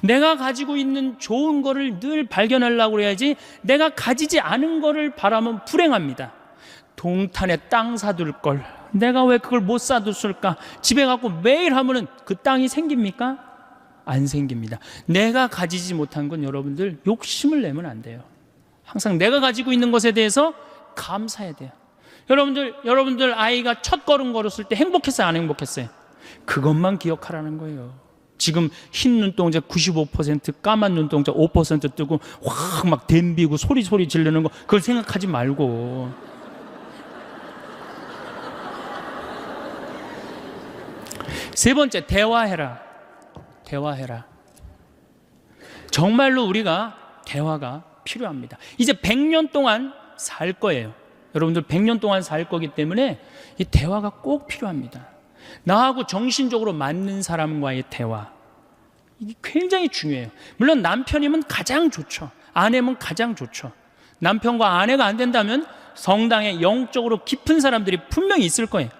내가 가지고 있는 좋은 거를 늘 발견하려고 해야지, 내가 가지지 않은 거를 바라면 불행합니다. 동탄에 땅 사둘 걸 내가 왜 그걸 못 사뒀을까? 집에 갖고 매일 하면은 그 땅이 생깁니까? 안 생깁니다. 내가 가지지 못한 건 여러분들 욕심을 내면 안 돼요. 항상 내가 가지고 있는 것에 대해서 감사해야 돼요. 여러분들 아이가 첫 걸음 걸었을 때 행복했어요, 안 행복했어요? 그것만 기억하라는 거예요. 지금 흰 눈동자 95%, 까만 눈동자 5% 뜨고 확 막 댐비고 소리 지르는 거, 그걸 생각하지 말고. 세 번째, 대화해라. 정말로 우리가 대화가 필요합니다. 이제 100년 동안 살 거예요. 여러분들 100년 동안 살 거기 때문에 이 대화가 꼭 필요합니다. 나하고 정신적으로 맞는 사람과의 대화, 이게 굉장히 중요해요. 물론 남편이면 가장 좋죠. 아내면 가장 좋죠. 남편과 아내가 안 된다면 성당에 영적으로 깊은 사람들이 분명히 있을 거예요.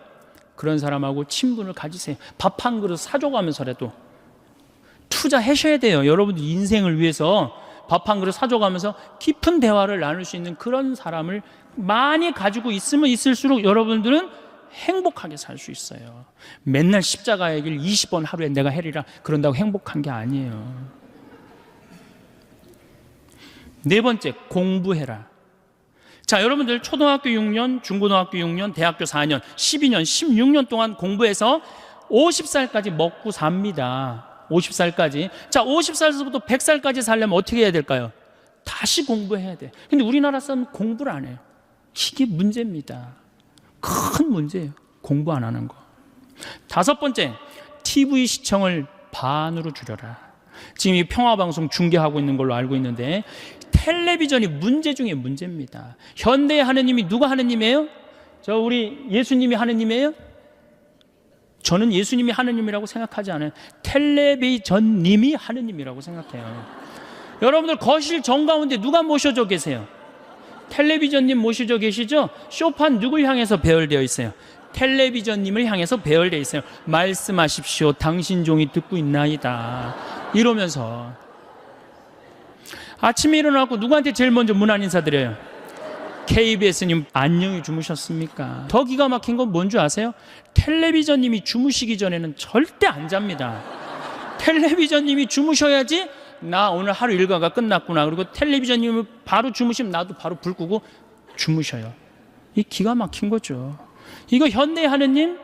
그런 사람하고 친분을 가지세요. 밥 한 그릇 사줘가면서라도 투자하셔야 돼요. 여러분들 인생을 위해서 밥 한 그릇 사줘가면서 깊은 대화를 나눌 수 있는 그런 사람을 많이 가지고 있으면 있을수록 여러분들은 행복하게 살 수 있어요. 맨날 십자가의 길 20번 하루에 내가 해리라 그런다고 행복한 게 아니에요. 네 번째, 공부해라. 자, 여러분들 초등학교 6년, 중고등학교 6년, 대학교 4년, 12년, 16년 동안 공부해서 50살까지 먹고 삽니다. 50살까지. 자, 50살에서부터 100살까지 살려면 어떻게 해야 될까요? 다시 공부해야 돼. 근데 우리나라 사람은 공부를 안 해요. 이게 문제입니다. 큰 문제예요. 공부 안 하는 거. 다섯 번째, TV 시청을 반으로 줄여라. 지금 이 평화방송 중계하고 있는 걸로 알고 있는데 텔레비전이 문제 중에 문제입니다. 현대의 하느님이 누가 하느님이에요? 우리 예수님이 하느님이에요? 저는 예수님이 하느님이라고 생각하지 않아요. 텔레비전님이 하느님이라고 생각해요. 여러분들 거실 정가운데 누가 모셔져 계세요? 텔레비전님 모셔져 계시죠? 쇼판 누굴 향해서 배열되어 있어요? 텔레비전님을 향해서 배열되어 있어요. 말씀하십시오. 당신 종이 듣고 있나이다. 이러면서 아침에 일어나고 누구한테 제일 먼저 문안 인사드려요? KBS님 안녕히 주무셨습니까? 더 기가 막힌 건 뭔 줄 아세요? 텔레비전님이 주무시기 전에는 절대 안 잡니다. 텔레비전님이 주무셔야지 나 오늘 하루 일과가 끝났구나. 그리고 텔레비전님이 바로 주무시면 나도 바로 불 끄고 주무셔요. 이 기가 막힌 거죠. 이거 현대의 하느님?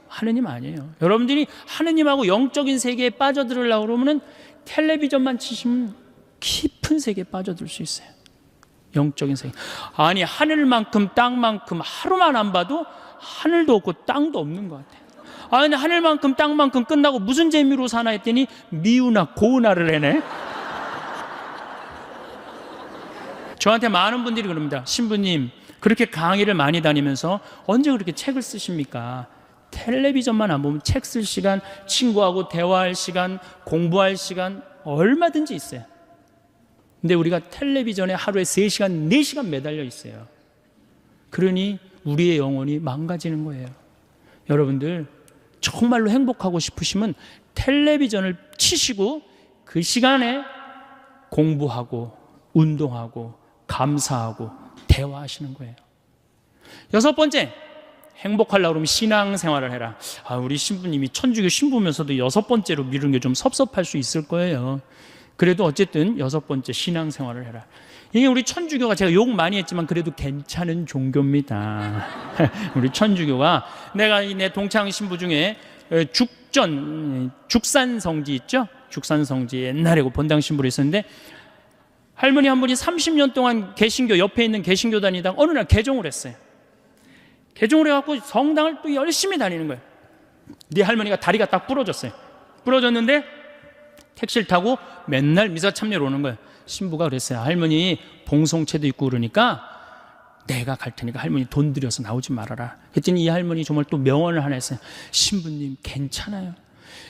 하느님 아니에요. 여러분들이 하느님하고 영적인 세계에 빠져들으려고 그러면 텔레비전만 치시면 깊은 세계에 빠져들 수 있어요. 영적인 세계. 아니, 하늘만큼 땅만큼 하루만 안 봐도 하늘도 없고 땅도 없는 것 같아요. 아니, 하늘만큼 땅만큼 끝나고 무슨 재미로 사나 했더니 미우나 고우나를 해네. 저한테 많은 분들이 그럽니다. 신부님, 그렇게 강의를 많이 다니면서 언제 그렇게 책을 쓰십니까? 텔레비전만 안 보면 책 쓸 시간, 친구하고 대화할 시간, 공부할 시간 얼마든지 있어요. 근데 우리가 텔레비전에 하루에 3시간, 4시간 매달려 있어요. 그러니 우리의 영혼이 망가지는 거예요. 여러분들 정말로 행복하고 싶으시면 텔레비전을 치시고 그 시간에 공부하고 운동하고 감사하고 대화하시는 거예요. 여섯 번째, 행복하려고 그러면 신앙생활을 해라. 우리 신부님이 천주교 신부면서도 여섯 번째로 미루는 게 좀 섭섭할 수 있을 거예요. 그래도 어쨌든 여섯 번째, 신앙생활을 해라. 이게 우리 천주교가, 제가 욕 많이 했지만 그래도 괜찮은 종교입니다. 우리 천주교가, 내 동창 신부 중에 죽산성지 있죠? 죽산성지 옛날에 본당 신부로 있었는데 할머니 한 분이 30년 동안 개신교, 옆에 있는 개신교 다니다가 어느 날 개종을 했어요. 개종을 해갖고 성당을 또 열심히 다니는 거예요. 네 할머니가 다리가 딱 부러졌어요. 부러졌는데 택시를 타고 맨날 미사 참여로 오는 거예요. 신부가 그랬어요. 할머니 봉송채도 있고 그러니까 내가 갈 테니까 할머니 돈 들여서 나오지 말아라. 그랬더니 이 할머니 정말 또 명언을 하나 했어요. 신부님 괜찮아요.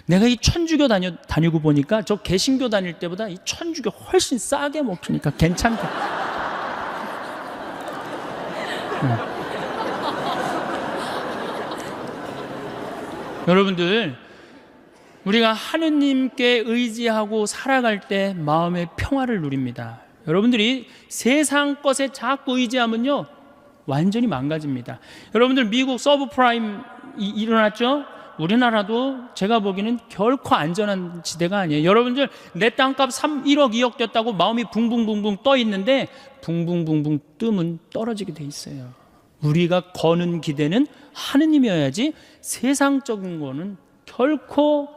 내가 이 천주교 다니고 보니까 저 개신교 다닐 때보다 이 천주교 훨씬 싸게 먹히니까 괜찮다. 여러분들 우리가 하느님께 의지하고 살아갈 때 마음의 평화를 누립니다. 여러분들이 세상 것에 자꾸 의지하면요, 완전히 망가집니다. 여러분들 미국 서브프라임 일어났죠? 우리나라도 제가 보기에는 결코 안전한 지대가 아니에요. 여러분들 내 땅값 1억 2억 됐다고 마음이 붕붕붕붕 떠 있는데 붕붕붕붕 뜨면 떨어지게 돼 있어요. 우리가 거는 기대는 하느님이어야지 세상적인 거는 결코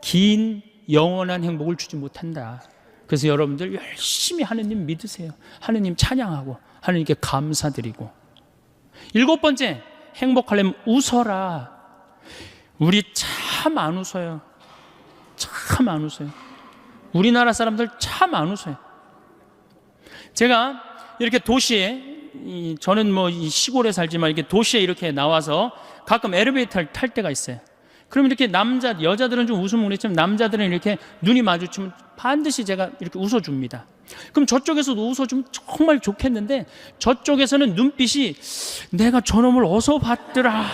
긴 영원한 행복을 주지 못한다. 그래서 여러분들 열심히 하느님 믿으세요. 하느님 찬양하고 하느님께 감사드리고. 7번째, 행복하려면 웃어라. 우리 참 안 웃어요. 참 안 웃어요. 우리나라 사람들 참 안 웃어요. 제가 이렇게 도시에, 저는 뭐 시골에 살지만 이렇게 도시에 이렇게 나와서 가끔 엘리베이터를 탈 때가 있어요. 그러면 이렇게 여자들은 좀 웃으면 그렇지만 남자들은 이렇게 눈이 마주치면 반드시 제가 이렇게 웃어줍니다. 그럼 저쪽에서도 웃어주면 정말 좋겠는데 저쪽에서는 눈빛이 내가 저놈을 어서 봤더라.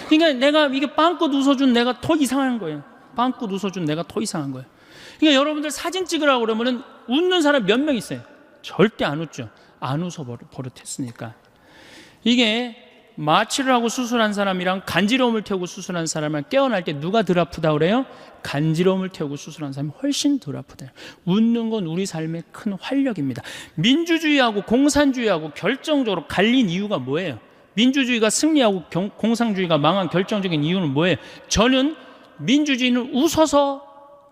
그러니까 내가 이게 빵긋 웃어준 내가 더 이상한 거예요. 빵긋 웃어준 내가 더 이상한 거예요. 그러니까 여러분들 사진 찍으라고 그러면은 웃는 사람 몇 명 있어요? 절대 안 웃죠. 안 웃어 버릇했으니까. 이게 마취를 하고 수술한 사람이랑 간지러움을 태우고 수술한 사람을 깨어날 때 누가 덜 아프다 그래요? 간지러움을 태우고 수술한 사람이 훨씬 덜 아프다. 웃는 건 우리 삶의 큰 활력입니다. 민주주의하고 공산주의하고 결정적으로 갈린 이유가 뭐예요? 민주주의가 승리하고 공산주의가 망한 결정적인 이유는 뭐예요? 저는 민주주의는 웃어서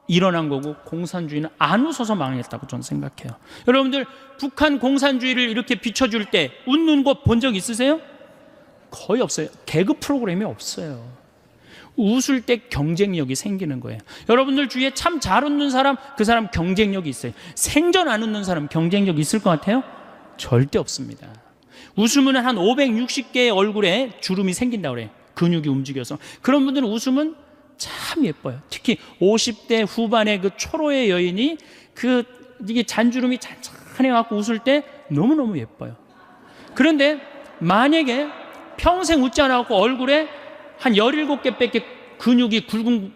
일어난 거고 공산주의는 안 웃어서 망했다고 저는 생각해요. 여러분들 북한 공산주의를 이렇게 비춰줄 때 웃는 거 본 적 있으세요? 거의 없어요. 개그 프로그램이 없어요. 웃을 때 경쟁력이 생기는 거예요. 여러분들 주위에 참 잘 웃는 사람, 그 사람 경쟁력이 있어요. 생전 안 웃는 사람 경쟁력 있을 것 같아요? 절대 없습니다. 웃으면 한 560개의 얼굴에 주름이 생긴다고 그래요. 근육이 움직여서. 그런 분들은 웃으면 참 예뻐요. 특히 50대 후반의 그 초로의 여인이 이게 잔주름이 잔잔해 갖고 웃을 때 너무너무 예뻐요. 그런데 만약에 평생 웃지 않아 갖고 얼굴에 한 17개밖에 근육이 굵은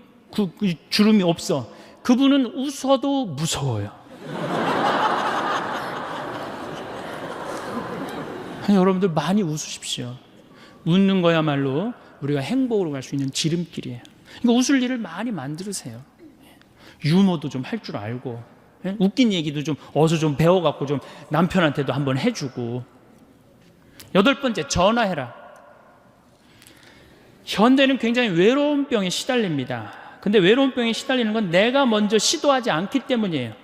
주름이 없어. 그분은 웃어도 무서워요. 여러분들 많이 웃으십시오. 웃는 거야말로 우리가 행복으로 갈 수 있는 지름길이에요. 그러니까 웃을 일을 많이 만들으세요. 유머도 좀 할 줄 알고, 웃긴 얘기도 좀 어서 좀 배워갖고 좀 남편한테도 한번 해주고. 8번째, 전화해라. 현대는 굉장히 외로운 병에 시달립니다. 근데 외로운 병에 시달리는 건 내가 먼저 시도하지 않기 때문이에요.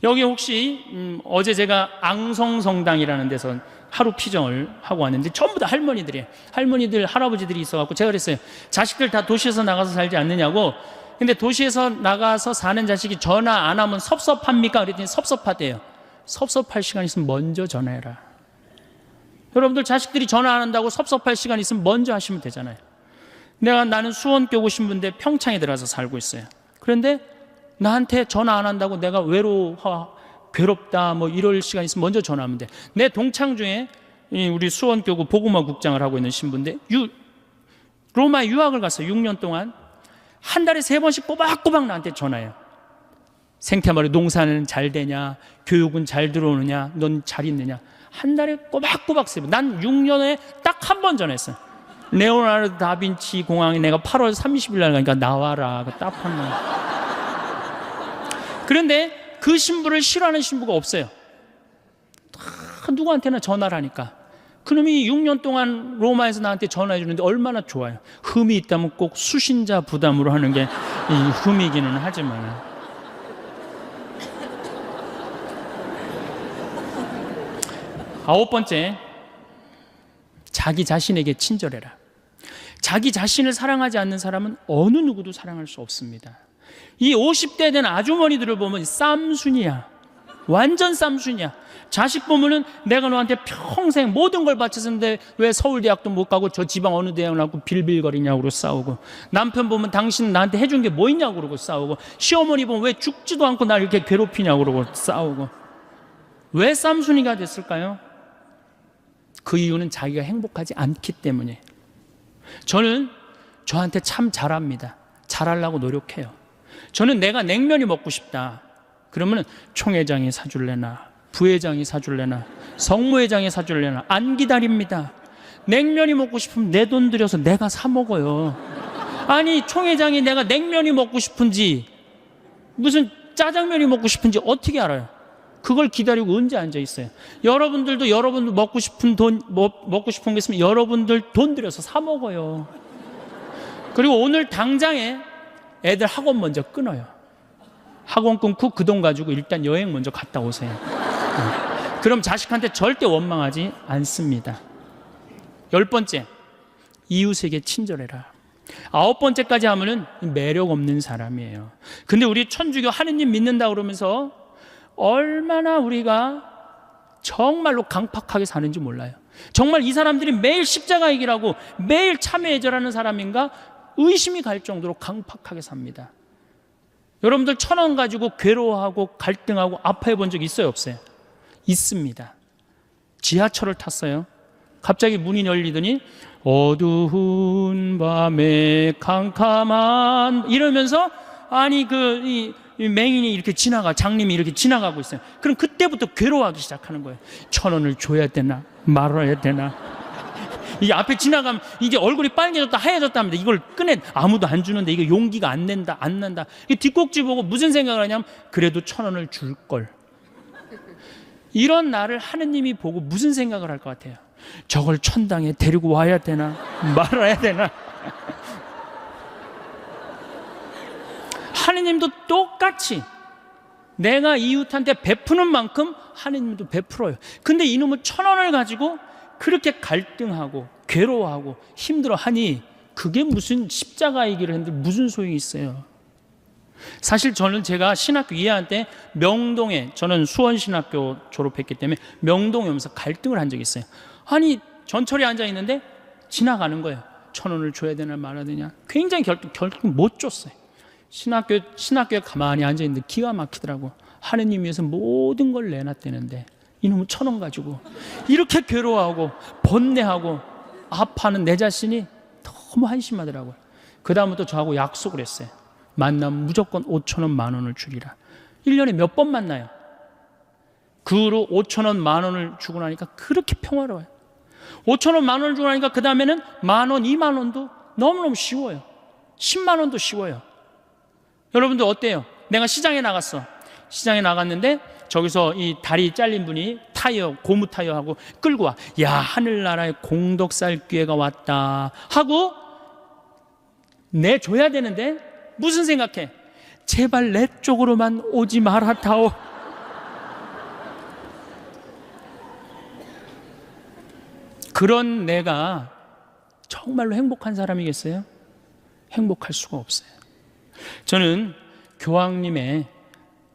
여기 혹시 어제 제가 앙성성당이라는 데서 하루 피정을 하고 왔는데 전부 다 할머니들이에요. 할머니들, 할아버지들이 있어갖고 제가 그랬어요. 자식들 다 도시에서 나가서 살지 않느냐고. 근데 도시에서 나가서 사는 자식이 전화 안 하면 섭섭합니까? 그랬더니 섭섭하대요. 섭섭할 시간 있으면 먼저 전화해라. 여러분들 자식들이 전화 안 한다고 섭섭할 시간 있으면 먼저 하시면 되잖아요. 나는 수원교구 신부인데 평창에 들어가서 살고 있어요. 그런데 나한테 전화 안 한다고 내가 괴롭다 뭐 이럴 시간 있으면 먼저 전화하면 돼. 내 동창 중에 우리 수원교구 복음화 국장을 하고 있는 신부인데 로마에 유학을 갔어요. 6년 동안 한 달에 3번씩 꼬박꼬박 나한테 전화해요. 생태마을 농사는 잘 되냐, 교육은 잘 들어오느냐, 넌 잘 있느냐. 한 달에 꼬박꼬박 쓰고 난 6년에 딱 한 번 전화했어요. 레오나르도 다빈치 공항에 내가 8월 30일 날 가니까 나와라. 딱 한 번. 그런데 그 신부를 싫어하는 신부가 없어요. 다 누구한테나 전화를 하니까. 그놈이 6년 동안 로마에서 나한테 전화해 주는데 얼마나 좋아요. 흠이 있다면 꼭 수신자 부담으로 하는 게 흠이기는 하지만. 아홉 번째, 자기 자신에게 친절해라. 자기 자신을 사랑하지 않는 사람은 어느 누구도 사랑할 수 없습니다. 이 50대 된 아주머니들을 보면 쌈순이야. 완전 쌈순이야. 자식 보면은 내가 너한테 평생 모든 걸 바쳤는데 왜 서울대학도 못 가고 저 지방 어느 대학 나고 빌빌거리냐고 그러고 싸우고, 남편 보면 당신 나한테 해준 게 뭐 있냐고 그러고 싸우고, 시어머니 보면 왜 죽지도 않고 날 이렇게 괴롭히냐고 그러고 싸우고. 왜 쌈순이가 됐을까요? 그 이유는 자기가 행복하지 않기 때문에. 저는 저한테 참 잘합니다. 잘하려고 노력해요. 저는 내가 냉면이 먹고 싶다 그러면 총회장이 사줄래나 부회장이 사줄래나 성모회장이 사줄래나 안 기다립니다. 냉면이 먹고 싶으면 내 돈 들여서 내가 사 먹어요. 아니 총회장이 내가 냉면이 먹고 싶은지 무슨 짜장면이 먹고 싶은지 어떻게 알아요? 그걸 기다리고 언제 앉아 있어요? 여러분들도 여러분들 먹고 싶은 게 있으면 여러분들 돈 들여서 사 먹어요. 그리고 오늘 당장에 애들 학원 먼저 끊어요. 학원 끊고 그 돈 가지고 일단 여행 먼저 갔다 오세요. 그럼 자식한테 절대 원망하지 않습니다. 10번째, 이웃에게 친절해라. 9번째까지 하면은 매력 없는 사람이에요. 근데 우리 천주교 하느님 믿는다 그러면서 얼마나 우리가 정말로 강팍하게 사는지 몰라요. 정말 이 사람들이 매일 십자가 얘기라고 매일 참회 예절하는 사람인가 의심이 갈 정도로 강팍하게 삽니다. 여러분들 1,000원 가지고 괴로워하고 갈등하고 아파해 본 적 있어요, 없어요? 있습니다. 지하철을 탔어요. 갑자기 문이 열리더니 어두운 밤에 캄캄한 이러면서 아니 이 맹인이 이렇게 장님이 이렇게 지나가고 있어요. 그럼 그때부터 괴로워하기 시작하는 거예요. 1,000원을 줘야 되나 말아야 되나. 이게 앞에 지나가면 이게 얼굴이 빨개졌다 하얘졌다 합니다. 이걸 꺼내 아무도 안 주는데 이게 용기가 안 난다. 뒷꼭지 보고 무슨 생각을 하냐면 그래도 1,000원을 줄 걸. 이런 나를 하느님이 보고 무슨 생각을 할 것 같아요? 저걸 천당에 데리고 와야 되나 말아야 되나. 하느님도 똑같이 내가 이웃한테 베푸는 만큼 하느님도 베풀어요. 근데 이놈은 1,000원을 가지고 그렇게 갈등하고 괴로워하고 힘들어하니 그게 무슨 십자가 얘기를 했는데 무슨 소용이 있어요? 사실 제가 신학교 2학년 때 명동에, 저는 수원신학교 졸업했기 때문에 명동에 오면서 갈등을 한 적이 있어요. 아니 전철에 앉아 있는데 지나가는 거예요. 1,000원을 줘야 되나 말아야 되냐. 굉장히 결국 못 줬어요. 신학교에 가만히 앉아 있는데 기가 막히더라고. 하느님 위해서 모든 걸 내놨대는데 이놈은 1,000원 가지고 이렇게 괴로워하고 번뇌하고 아파하는 내 자신이 너무 한심하더라고요. 그 다음부터 저하고 약속을 했어요. 만나면 무조건 5,000원 10,000원을 주리라. 1년에 몇 번 만나요? 그 후로 5,000원 10,000원을 주고 나니까 그렇게 평화로워요. 5,000원 10,000원을 주고 나니까 그 다음에는 10,000원 20,000원도 너무너무 쉬워요. 100,000원도 쉬워요. 여러분들 어때요? 내가 시장에 나갔어. 시장에 나갔는데 저기서 이 다리 잘린 분이 고무 타이어하고 끌고 와. 야, 하늘나라에 공덕살 기회가 왔다 하고 내줘야 되는데 무슨 생각해? 제발 내 쪽으로만 오지 말아다오. 그런 내가 정말로 행복한 사람이겠어요? 행복할 수가 없어요. 저는 교황님의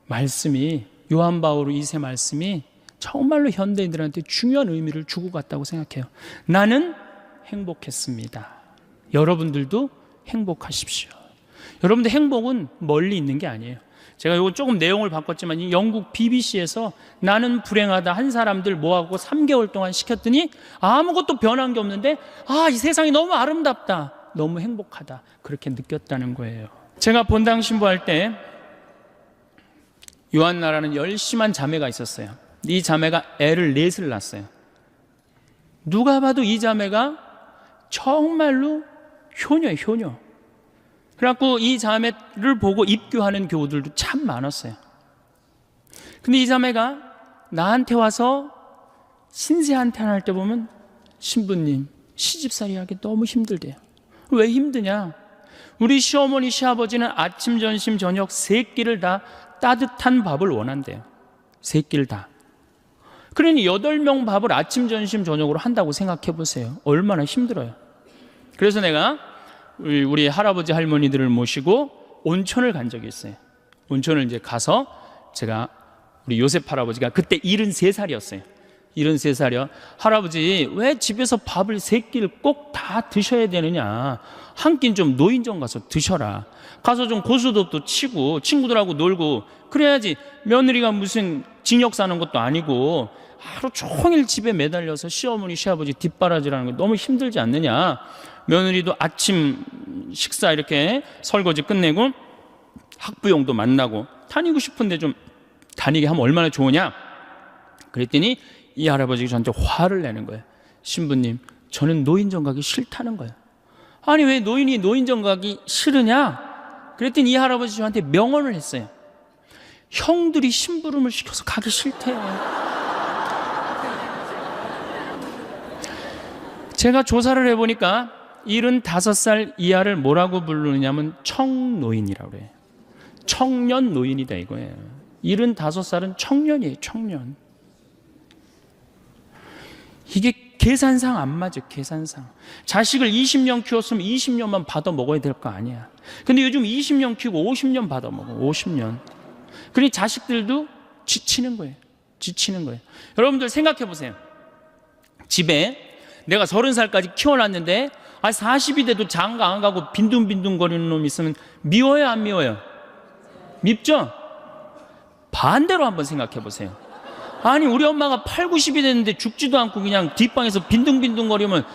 말씀이, 요한 바오로 2세 말씀이 정말로 현대인들한테 중요한 의미를 주고 갔다고 생각해요. 나는 행복했습니다. 여러분들도 행복하십시오. 여러분들 행복은 멀리 있는 게 아니에요. 제가 이거 조금 내용을 바꿨지만 영국 BBC에서 나는 불행하다 한 사람들 모아갖고 3개월 동안 시켰더니 아무것도 변한 게 없는데 이 세상이 너무 아름답다, 너무 행복하다, 그렇게 느꼈다는 거예요. 제가 본당 신부할 때 요한나라는 열심한 자매가 있었어요. 이 자매가 애를 4을 낳았어요. 누가 봐도 이 자매가 정말로 효녀예요, 효녀. 그래갖고 이 자매를 보고 입교하는 교우들도 참 많았어요. 근데 이 자매가 나한테 와서 신세한테 할 때 보면 신부님 시집살이 하기 너무 힘들대요. 왜 힘드냐? 우리 시어머니 시아버지는 아침 점심 저녁 3끼를 다 따뜻한 밥을 원한대요. 3끼를 다. 그러니 8명 밥을 아침 점심 저녁으로 한다고 생각해 보세요. 얼마나 힘들어요. 그래서 내가 우리 할아버지 할머니들을 모시고 온천을 간 적이 있어요. 온천을 이제 가서 제가 우리 요셉 할아버지가 그때 73살이었어요. 73살이요. 할아버지 왜 집에서 밥을 3끼를 꼭 다 드셔야 되느냐. 한 끼는 좀 노인정 가서 드셔라. 가서 좀 고수톱도 치고 친구들하고 놀고 그래야지. 며느리가 무슨 징역 사는 것도 아니고 하루 종일 집에 매달려서 시어머니 시아버지 뒷바라지라는 거 너무 힘들지 않느냐. 며느리도 아침 식사 이렇게 설거지 끝내고 학부형도 만나고 다니고 싶은데 좀 다니게 하면 얼마나 좋으냐. 그랬더니 이 할아버지가 저한테 화를 내는 거예요. 신부님, 저는 노인정 가기 싫다는 거예요. 아니 왜 노인이 노인정 가기 싫으냐? 그랬더니 이 할아버지 저한테 명언을 했어요. 형들이 심부름을 시켜서 가기 싫대요. 제가 조사를 해보니까 75살 이하를 뭐라고 부르느냐면 청노인이라고 그래요. 청년 노인이다 이거예요. 75살은 청년이에요. 청년. 이게 계산상 안 맞아. 계산상. 자식을 20년 키웠으면 20년만 받아 먹어야 될 거 아니야. 근데 요즘 20년 키우고 50년 받아 먹어. 50년. 그러니 자식들도 지치는 거예요. 지치는 거예요. 여러분들 생각해 보세요. 집에 내가 30살까지 키워놨는데 40이 돼도 장가 안 가고 빈둥빈둥거리는 놈이 있으면 미워요, 안 미워요? 밉죠? 반대로 한번 생각해 보세요. 아니 우리 엄마가 8, 90이 됐는데 죽지도 않고 그냥 뒷방에서 빈둥빈둥거리면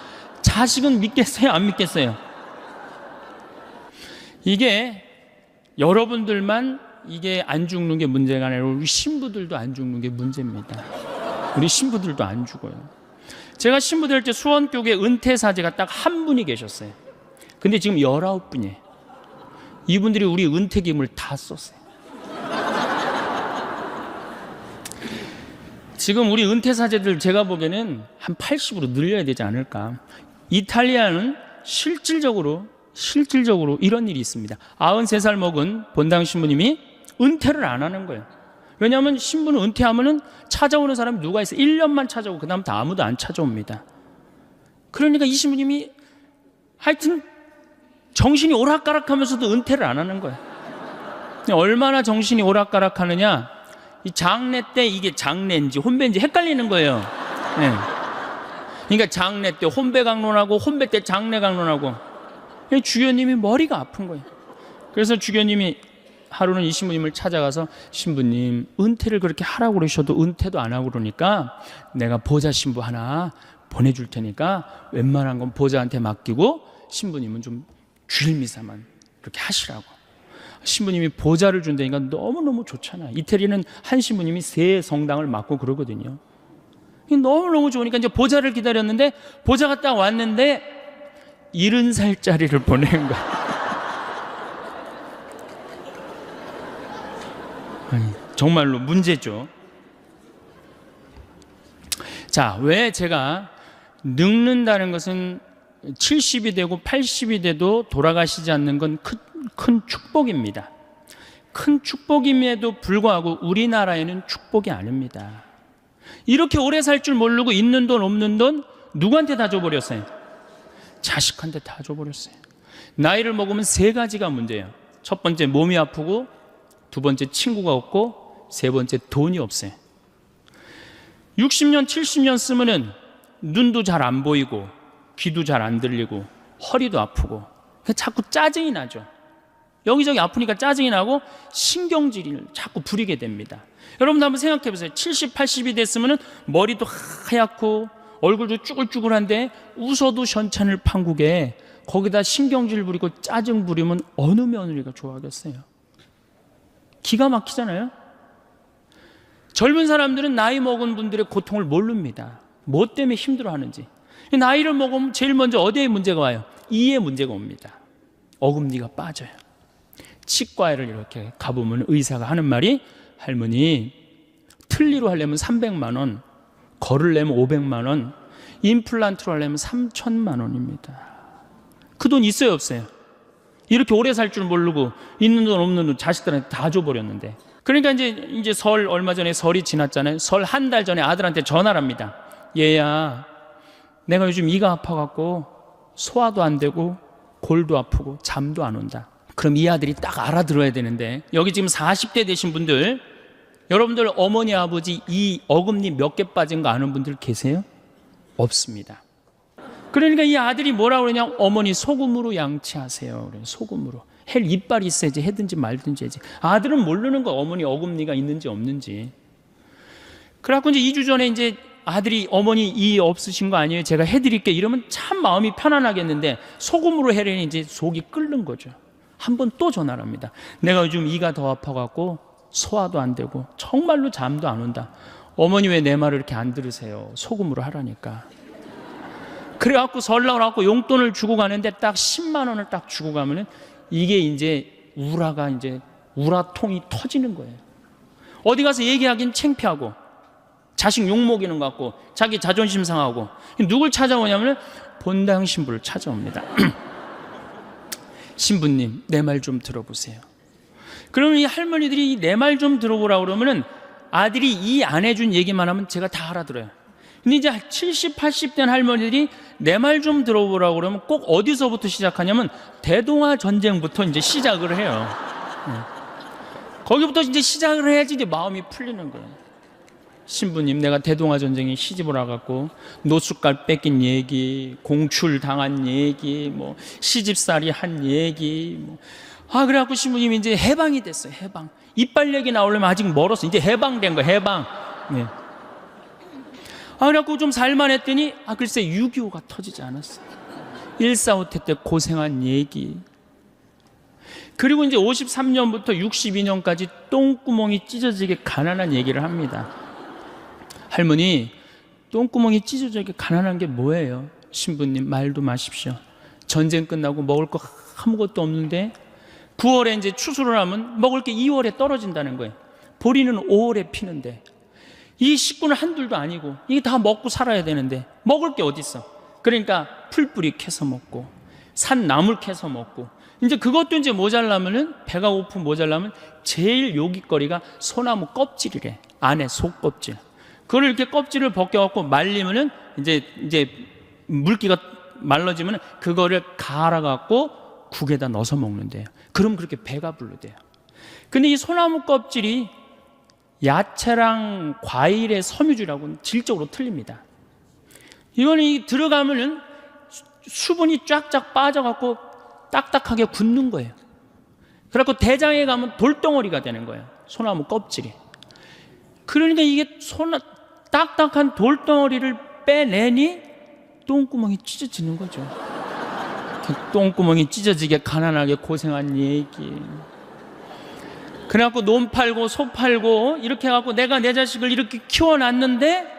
자식은 믿겠어요, 안 믿겠어요? 이게 여러분들만 이게 안 죽는 게 문제가 아니라 우리 신부들도 안 죽는 게 문제입니다. 우리 신부들도 안 죽어요. 제가 신부 될 때 수원교회 은퇴사제가 딱 한 분이 계셨어요. 근데 지금 19분이에요. 이분들이 우리 은퇴금을 다 썼어요. 지금 우리 은퇴사제들 제가 보기에는 한 80으로 늘려야 되지 않을까. 이탈리아는 실질적으로 이런 일이 있습니다. 93살 먹은 본당 신부님이 은퇴를 안 하는 거예요. 왜냐하면 신부는 은퇴하면은 찾아오는 사람이 누가 있어? 1년만 찾아오고 그 다음부터 아무도 안 찾아옵니다. 그러니까 이 신부님이 하여튼 정신이 오락가락하면서도 은퇴를 안 하는 거예요. 얼마나 정신이 오락가락하느냐? 이 장례 때 이게 장례인지 혼배인지 헷갈리는 거예요. 네. 그러니까 장례 때 혼배 강론하고 혼배 때 장례 강론하고 주교님이 머리가 아픈 거예요. 그래서 주교님이 하루는 이 신부님을 찾아가서 신부님 은퇴를 그렇게 하라고 그러셔도 은퇴도 안 하고 그러니까 내가 보좌 신부 하나 보내줄 테니까 웬만한 건 보좌한테 맡기고 신부님은 좀 주일 미사만 그렇게 하시라고. 신부님이 보좌를 준다니까 너무너무 좋잖아. 이태리는 한 신부님이 3성당을 맡고 그러거든요. 너무너무 좋으니까 이제 보좌를 기다렸는데 보좌가 딱 왔는데 70살짜리를 보낸 거야. 정말로 문제죠. 자, 왜 제가 늙는다는 것은 70이 되고 80이 돼도 돌아가시지 않는 건 큰 축복입니다. 큰 축복임에도 불구하고 우리나라에는 축복이 아닙니다. 이렇게 오래 살 줄 모르고 있는 돈 없는 돈 누구한테 다 줘버렸어요? 자식한테 다 줘버렸어요. 나이를 먹으면 3가지가 문제예요. 첫 번째 몸이 아프고, 두 번째 친구가 없고, 세 번째 돈이 없어요. 60년 70년 쓰면은 눈도 잘 안 보이고 귀도 잘 안 들리고 허리도 아프고 자꾸 짜증이 나죠. 여기저기 아프니까 짜증이 나고 신경질을 자꾸 부리게 됩니다. 여러분도 한번 생각해 보세요. 70, 80이 됐으면 머리도 하얗고 얼굴도 쭈글쭈글한데 웃어도 현찬을 판국에 거기다 신경질 부리고 짜증 부리면 어느 며느리가 좋아하겠어요? 기가 막히잖아요. 젊은 사람들은 나이 먹은 분들의 고통을 모릅니다. 뭐 때문에 힘들어하는지. 나이를 먹으면 제일 먼저 어디에 문제가 와요? 이에 문제가 옵니다. 어금니가 빠져요. 치과를 이렇게 가보면 의사가 하는 말이 할머니 틀니로 하려면 300만 원, 걸으려면 500만 원, 임플란트로 하려면 3천만 원입니다. 그 돈 있어요 없어요? 이렇게 오래 살 줄 모르고 있는 돈 없는 돈 자식들한테 다 줘버렸는데. 그러니까 이제 설 얼마 전에 설이 지났잖아요. 설 한 달 전에 아들한테 전화를 합니다. 얘야, 내가 요즘 이가 아파갖고 소화도 안 되고 골도 아프고 잠도 안 온다. 그럼 이 아들이 딱 알아들어야 되는데, 여기 지금 40대 되신 분들, 여러분들 어머니 아버지 이 어금니 몇 개 빠진 거 아는 분들 계세요? 없습니다. 그러니까 이 아들이 뭐라고 그러냐, 어머니 소금으로 양치하세요. 그래, 소금으로. 헬 이빨이 있어야지, 해든지 말든지 해야지. 아들은 모르는 거, 어머니 어금니가 있는지 없는지. 그래갖고 이제 2주 전에 이제 아들이 어머니 이 없으신 거 아니에요? 제가 해드릴게. 이러면 참 마음이 편안하겠는데 소금으로 해려니 이제 속이 끓는 거죠. 한 번 또 전화를 합니다. 내가 요즘 이가 더 아파갖고 소화도 안 되고 정말로 잠도 안 온다. 어머니 왜 내 말을 이렇게 안 들으세요? 소금으로 하라니까. 그래갖고 설날 갖고 용돈을 주고 가는데 딱 10만 원을 딱 주고 가면은 이게 이제 우라가 이제 우라통이 터지는 거예요. 어디 가서 얘기하긴 창피하고 자식 욕먹이는 것 같고 자기 자존심 상하고 누굴 찾아오냐면 본당 신부를 찾아옵니다. 신부님, 내 말 좀 들어보세요. 그러면 이 할머니들이 내 말 좀 들어보라고 그러면은 아들이 이 안 해준 얘기만 하면 제가 다 알아들어요. 근데 이제 70, 80된 할머니들이 내 말 좀 들어보라고 그러면 꼭 어디서부터 시작하냐면 대동아 전쟁부터 이제 시작을 해요. 거기부터 이제 시작을 해야지 이제 마음이 풀리는 거예요. 신부님, 내가 대동아 전쟁에 시집을 와갖고 노숙갈 뺏긴 얘기, 공출 당한 얘기, 뭐 시집살이 한 얘기, 그래갖고 신부님이 이제 해방이 됐어요. 해방. 이빨 얘기 나오려면 아직 멀었어. 이제 해방된 거예요. 해방. 네. 그래갖고 좀 살만했더니 글쎄 6.25가 터지지 않았어. 1.45 때 고생한 얘기. 그리고 이제 53년부터 62년까지 똥구멍이 찢어지게 가난한 얘기를 합니다. 할머니, 똥구멍이 찢어지게 가난한 게 뭐예요? 신부님, 말도 마십시오. 전쟁 끝나고 먹을 거 아무것도 없는데 9월에 이제 추수를 하면 먹을 게 2월에 떨어진다는 거예요. 보리는 5월에 피는데 이 식구는 한둘도 아니고 이게 다 먹고 살아야 되는데 먹을 게 어디 있어? 그러니까 풀뿌리 캐서 먹고 산 나물 캐서 먹고 이제 그것도 이제 모자라면은 배가 고프 모자라면 제일 요깃거리가 소나무 껍질이래. 안에 속껍질. 그걸 이렇게 껍질을 벗겨갖고 말리면은 이제 물기가 말라지면 그거를 갈아갖고 국에다 넣어서 먹는데요. 그럼 그렇게 배가 부르대요. 근데 이 소나무 껍질이 야채랑 과일의 섬유질하고는 질적으로 틀립니다. 이거는 들어가면은 수분이 쫙쫙 빠져갖고 딱딱하게 굳는 거예요. 그래갖고 대장에 가면 돌덩어리가 되는 거예요. 소나무 껍질이. 그러니까 이게 딱딱한 돌덩어리를 빼내니 똥구멍이 찢어지는 거죠. 똥구멍이 찢어지게 가난하게 고생한 얘기. 그래갖고 논 팔고 소 팔고 이렇게 해갖고 내가 내 자식을 이렇게 키워놨는데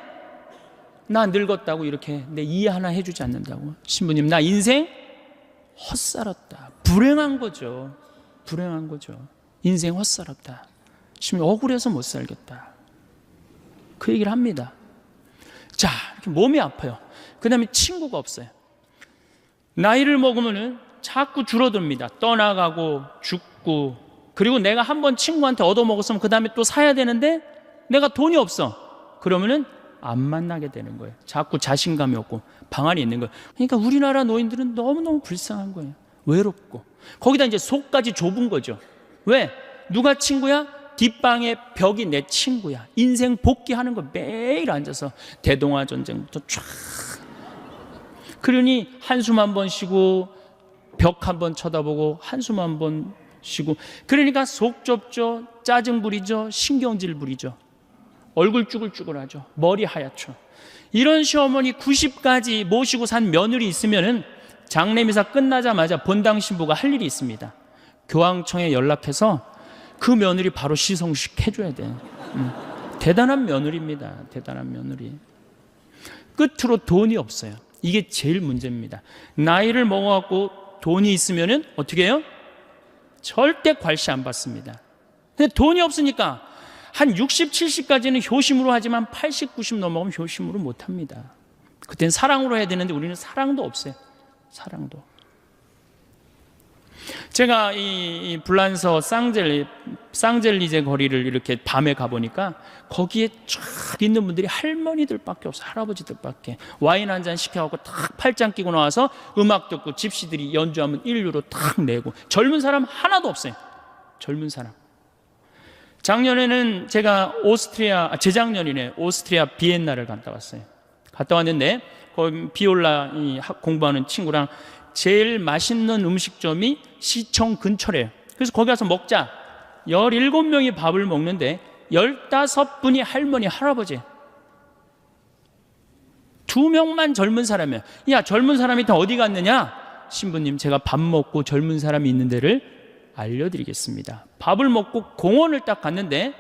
나 늙었다고 이렇게 내 이해 하나 해주지 않는다고. 신부님, 나 인생 헛살았다. 불행한 거죠. 불행한 거죠. 인생 헛살았다. 신부님, 억울해서 못 살겠다. 그 얘기를 합니다. 자, 이렇게 몸이 아파요. 그 다음에 친구가 없어요. 나이를 먹으면은 자꾸 줄어듭니다. 떠나가고 죽고. 그리고 내가 한번 친구한테 얻어먹었으면 그 다음에 또 사야 되는데 내가 돈이 없어. 그러면은 안 만나게 되는 거예요. 자꾸 자신감이 없고 방안이 있는 거예요. 그러니까 우리나라 노인들은 너무너무 불쌍한 거예요. 외롭고. 거기다 이제 속까지 좁은 거죠. 왜? 누가 친구야? 뒷방의 벽이 내 친구야. 인생 복귀하는 거 매일 앉아서 대동아 전쟁부터 쫙. 그러니 한숨 한 번 쉬고 벽 한 번 쳐다보고 한숨 한 번 쉬고. 그러니까 속 좁죠. 짜증 부리죠. 신경질 부리죠. 얼굴 쭈글쭈글하죠. 머리 하얗죠. 이런 시어머니 90까지 모시고 산 며느리 있으면은 장례미사 끝나자마자 본당 신부가 할 일이 있습니다. 교황청에 연락해서 그 며느리 바로 시성식 해줘야 돼. 대단한 며느리입니다. 대단한 며느리. 끝으로 돈이 없어요. 이게 제일 문제입니다. 나이를 먹어갖고 돈이 있으면은 어떻게 해요? 절대 괄시 안 받습니다. 근데 돈이 없으니까 한 60, 70까지는 효심으로 하지만 80, 90 넘어가면 효심으로 못합니다. 그땐 사랑으로 해야 되는데 우리는 사랑도 없어요. 사랑도. 제가 이 불란서 쌍젤리제 거리를 이렇게 밤에 가보니까 거기에 쫙 있는 분들이 할머니들밖에 없어요. 할아버지들밖에. 와인 한 잔 시켜갖고 탁 팔짱 끼고 나와서 음악 듣고 집시들이 연주하면 1유로 탁 내고. 젊은 사람 하나도 없어요. 젊은 사람. 작년에는 제가 재작년이네. 오스트리아 비엔나를 갔다 왔어요. 갔다 왔는데 거기 비올라 공부하는 친구랑 제일 맛있는 음식점이 시청 근처래요. 그래서 거기 가서 먹자. 17명이 밥을 먹는데 15분이 할머니, 할아버지. 2명만 젊은 사람이야. 야, 젊은 사람이 다 어디 갔느냐? 신부님, 제가 밥 먹고 젊은 사람이 있는 데를 알려드리겠습니다. 밥을 먹고 공원을 딱 갔는데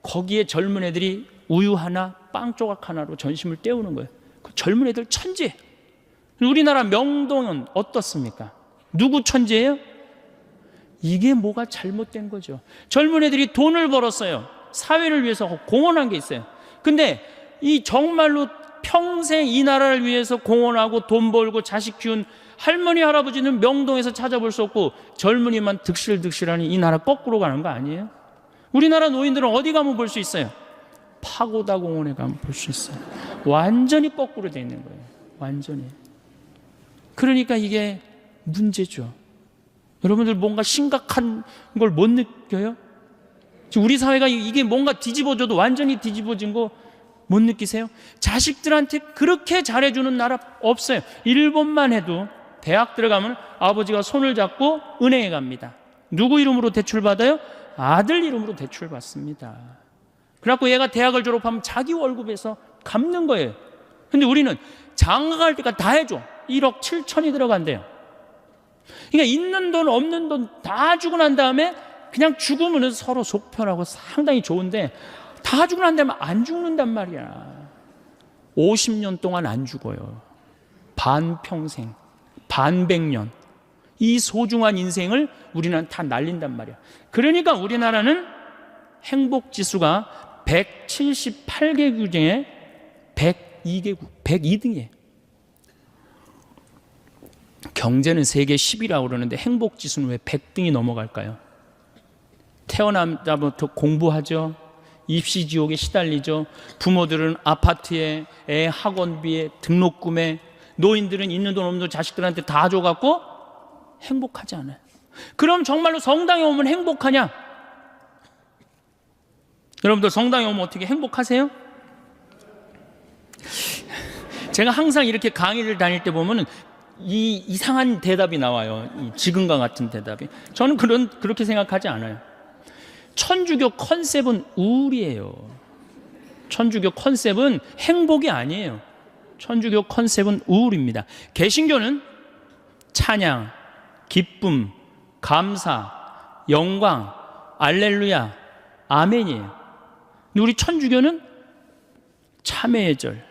거기에 젊은 애들이 우유 하나, 빵 조각 하나로 전심을 때우는 거예요. 그 젊은 애들 천재. 우리나라 명동은 어떻습니까? 누구 천재예요? 이게 뭐가 잘못된 거죠. 젊은 애들이 돈을 벌었어요. 사회를 위해서 공헌한 게 있어요. 근데 이 정말로 평생 이 나라를 위해서 공헌하고 돈 벌고 자식 키운 할머니 할아버지는 명동에서 찾아볼 수 없고 젊은이만 득실득실하니 이 나라 거꾸로 가는 거 아니에요? 우리나라 노인들은 어디 가면 볼 수 있어요? 파고다 공원에 가면 볼 수 있어요. 완전히 거꾸로 돼 있는 거예요. 완전히. 그러니까 이게 문제죠. 여러분들 뭔가 심각한 걸 못 느껴요? 우리 사회가 이게 뭔가 뒤집어져도 완전히 뒤집어진 거 못 느끼세요? 자식들한테 그렇게 잘해주는 나라 없어요. 일본만 해도 대학 들어가면 아버지가 손을 잡고 은행에 갑니다. 누구 이름으로 대출 받아요? 아들 이름으로 대출 받습니다. 그래갖고 얘가 대학을 졸업하면 자기 월급에서 갚는 거예요. 근데 우리는 장가 갈 때까지 다 해줘. 1억 7천이 들어간대요. 그러니까 있는 돈 없는 돈 다 주고 난 다음에 그냥 죽으면 서로 속 편하고 상당히 좋은데 다 주고 난 다음에 안 죽는단 말이야. 50년 동안 안 죽어요. 반평생, 반백년. 이 소중한 인생을 우리는 다 날린단 말이야. 그러니까 우리나라는 행복지수가 178개국 중에 102개국, 102등이에요. 경제는 세계 10위라고 그러는데 행복지수는 왜 100등이 넘어갈까요? 태어나자부터 공부하죠. 입시지옥에 시달리죠. 부모들은 아파트에, 애 학원비에, 등록금에, 노인들은 있는 돈 없는 돈 자식들한테 다 줘갖고 행복하지 않아요. 그럼 정말로 성당에 오면 행복하냐? 여러분들 성당에 오면 어떻게 행복하세요? 제가 항상 이렇게 강의를 다닐 때 보면은 이 이상한 대답이 나와요. 이 지금과 같은 대답이. 저는 그렇게 생각하지 않아요. 천주교 컨셉은 우울이에요. 천주교 컨셉은 행복이 아니에요. 천주교 컨셉은 우울입니다. 개신교는 찬양, 기쁨, 감사, 영광, 알렐루야, 아멘이에요. 근데 우리 천주교는 참회의 절,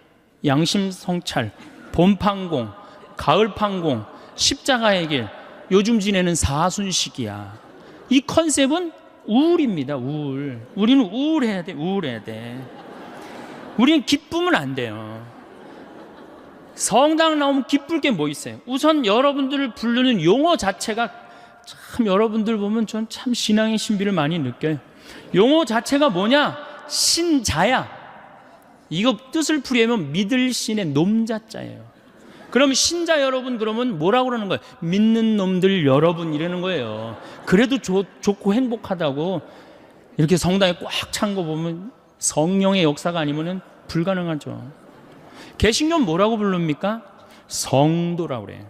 양심성찰, 봄판공, 가을판공, 십자가의 길, 요즘 지내는 사순식이야. 이 컨셉은 우울입니다. 우울. 우리는 우울해야 돼. 우울해야 돼. 우리는 기쁘면 안 돼요. 성당 나오면 기쁠 게 뭐 있어요? 우선 여러분들을 부르는 용어 자체가 참 여러분들 보면 전 참 신앙의 신비를 많이 느껴요. 용어 자체가 뭐냐? 신자야. 이거 뜻을 풀이하면 믿을 신의 놈자자예요. 그럼 신자 여러분 그러면 뭐라고 그러는 거예요? 믿는 놈들 여러분 이러는 거예요. 그래도 좋고 행복하다고. 이렇게 성당에 꽉 찬 거 보면 성령의 역사가 아니면 불가능하죠. 개신교는 뭐라고 부릅니까? 성도라고 그래요.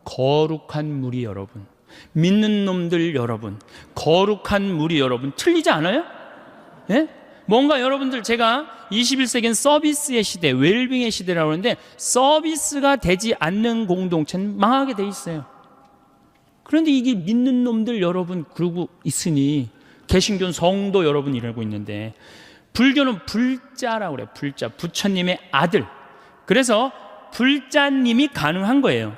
거룩한 무리 여러분, 믿는 놈들 여러분, 거룩한 무리 여러분. 틀리지 않아요? 예? 뭔가 여러분들 제가 21세기는 서비스의 시대, 웰빙의 시대라고 하는데 서비스가 되지 않는 공동체는 망하게 돼 있어요. 그런데 이게 믿는 놈들 여러분 그러고 있으니 개신교는 성도 여러분 이러고 있는데 불교는 불자라고 그래요. 불자, 부처님의 아들. 그래서 불자님이 가능한 거예요.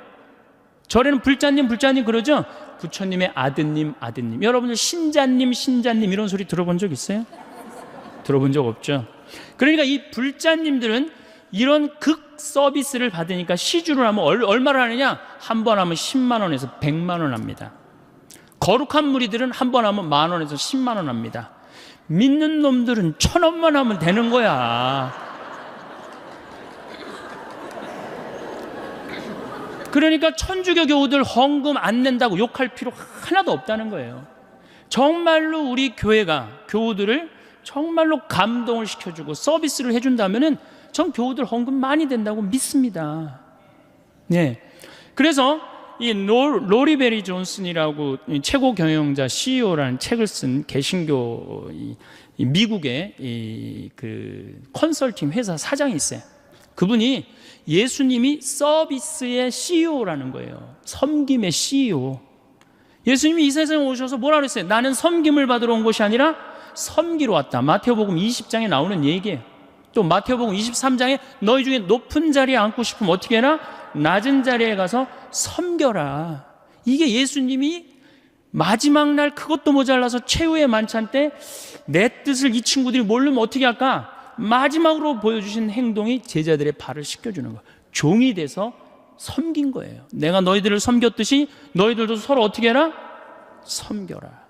절에는 불자님 그러죠? 부처님의 아드님. 여러분들 신자님 이런 소리 들어본 적 있어요? 들어본 적 없죠? 그러니까 이 불자님들은 이런 극 서비스를 받으니까 시주를 하면 얼마를 하느냐? 한 번 하면 10만 원에서 100만 원 합니다. 거룩한 무리들은 한 번 하면 10,000 원에서 10만 원 합니다. 믿는 놈들은 1,000원만 하면 되는 거야. 그러니까 천주교 교우들 헌금 안 낸다고 욕할 필요 하나도 없다는 거예요. 정말로 우리 교회가 교우들을 정말로 감동을 시켜주고 서비스를 해준다면은 전 교우들 헌금 많이 된다고 믿습니다. 네. 그래서 이 로리 베리 존슨이라고 최고 경영자 CEO라는 책을 쓴 개신교 이 미국의 그 컨설팅 회사 사장이 있어요. 그분이 예수님이 서비스의 CEO라는 거예요. 섬김의 CEO. 예수님이 이 세상에 오셔서 뭐라 그랬어요? 나는 섬김을 받으러 온 것이 아니라 섬기러 왔다. 마태복음 20장에 나오는 얘기예요. 또 마태복음 23장에 너희 중에 높은 자리에 앉고 싶으면 어떻게 해라? 낮은 자리에 가서 섬겨라. 이게 예수님이 마지막 날 그것도 모자라서 최후의 만찬 때 내 뜻을 이 친구들이 모르면 어떻게 할까? 마지막으로 보여주신 행동이 제자들의 발을 씻겨주는 거예요. 종이 돼서 섬긴 거예요. 내가 너희들을 섬겼듯이 너희들도 서로 어떻게 해라? 섬겨라.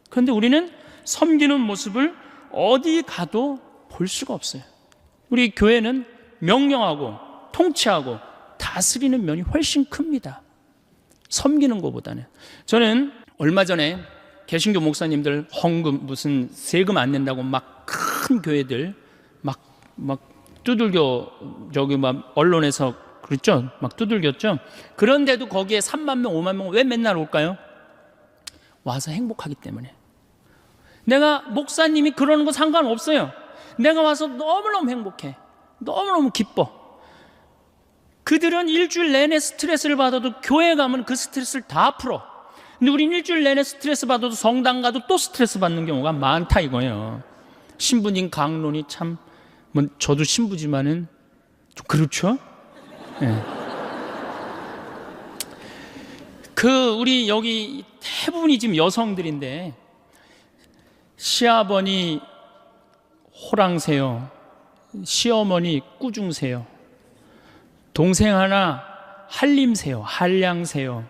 그런데 우리는 섬기는 모습을 어디 가도 볼 수가 없어요. 우리 교회는 명령하고 통치하고 다스리는 면이 훨씬 큽니다. 섬기는 것보다는. 저는 얼마 전에 개신교 목사님들 헌금 무슨 세금 안 낸다고 막 큰 교회들 막 두들겨 저기 막 언론에서 그랬죠? 막 두들겼죠? 그런데도 거기에 3만 명, 5만 명 왜 맨날 올까요? 와서 행복하기 때문에. 내가 목사님이 그러는 거 상관없어요. 내가 와서 너무너무 행복해. 너무너무 기뻐. 그들은 일주일 내내 스트레스를 받아도 교회 가면 그 스트레스를 다 풀어. 근데 우린 일주일 내내 스트레스 받아도 성당 가도 또 스트레스 받는 경우가 많다 이거예요. 신부님 강론이 참, 뭐 저도 신부지만은 좀 그렇죠? 네. 우리 여기 대부분이 지금 여성들인데 시아버니 호랑새요, 시어머니 꾸중새요, 동생 하나 한림새요, 한량새요,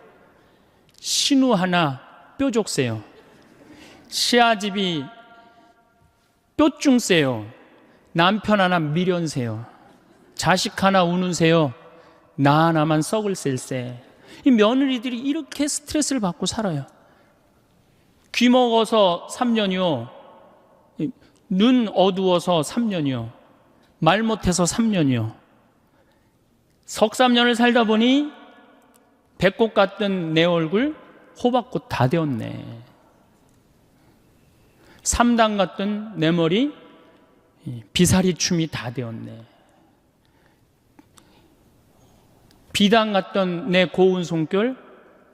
신우 하나 뾰족새요, 시아집이 뾰중새요, 남편 하나 미련새요, 자식 하나 우는새요, 나 하나만 썩을 셀새. 이 며느리들이 이렇게 스트레스를 받고 살아요. 귀 먹어서 3년이요, 눈 어두워서 3년이요, 말 못해서 3년이요. 석삼년을 살다 보니 배꽃 같던 내 얼굴 호박꽃 다 되었네. 3단 같던 내 머리 비사리 춤이 다 되었네. 비단 같던 내 고운 손결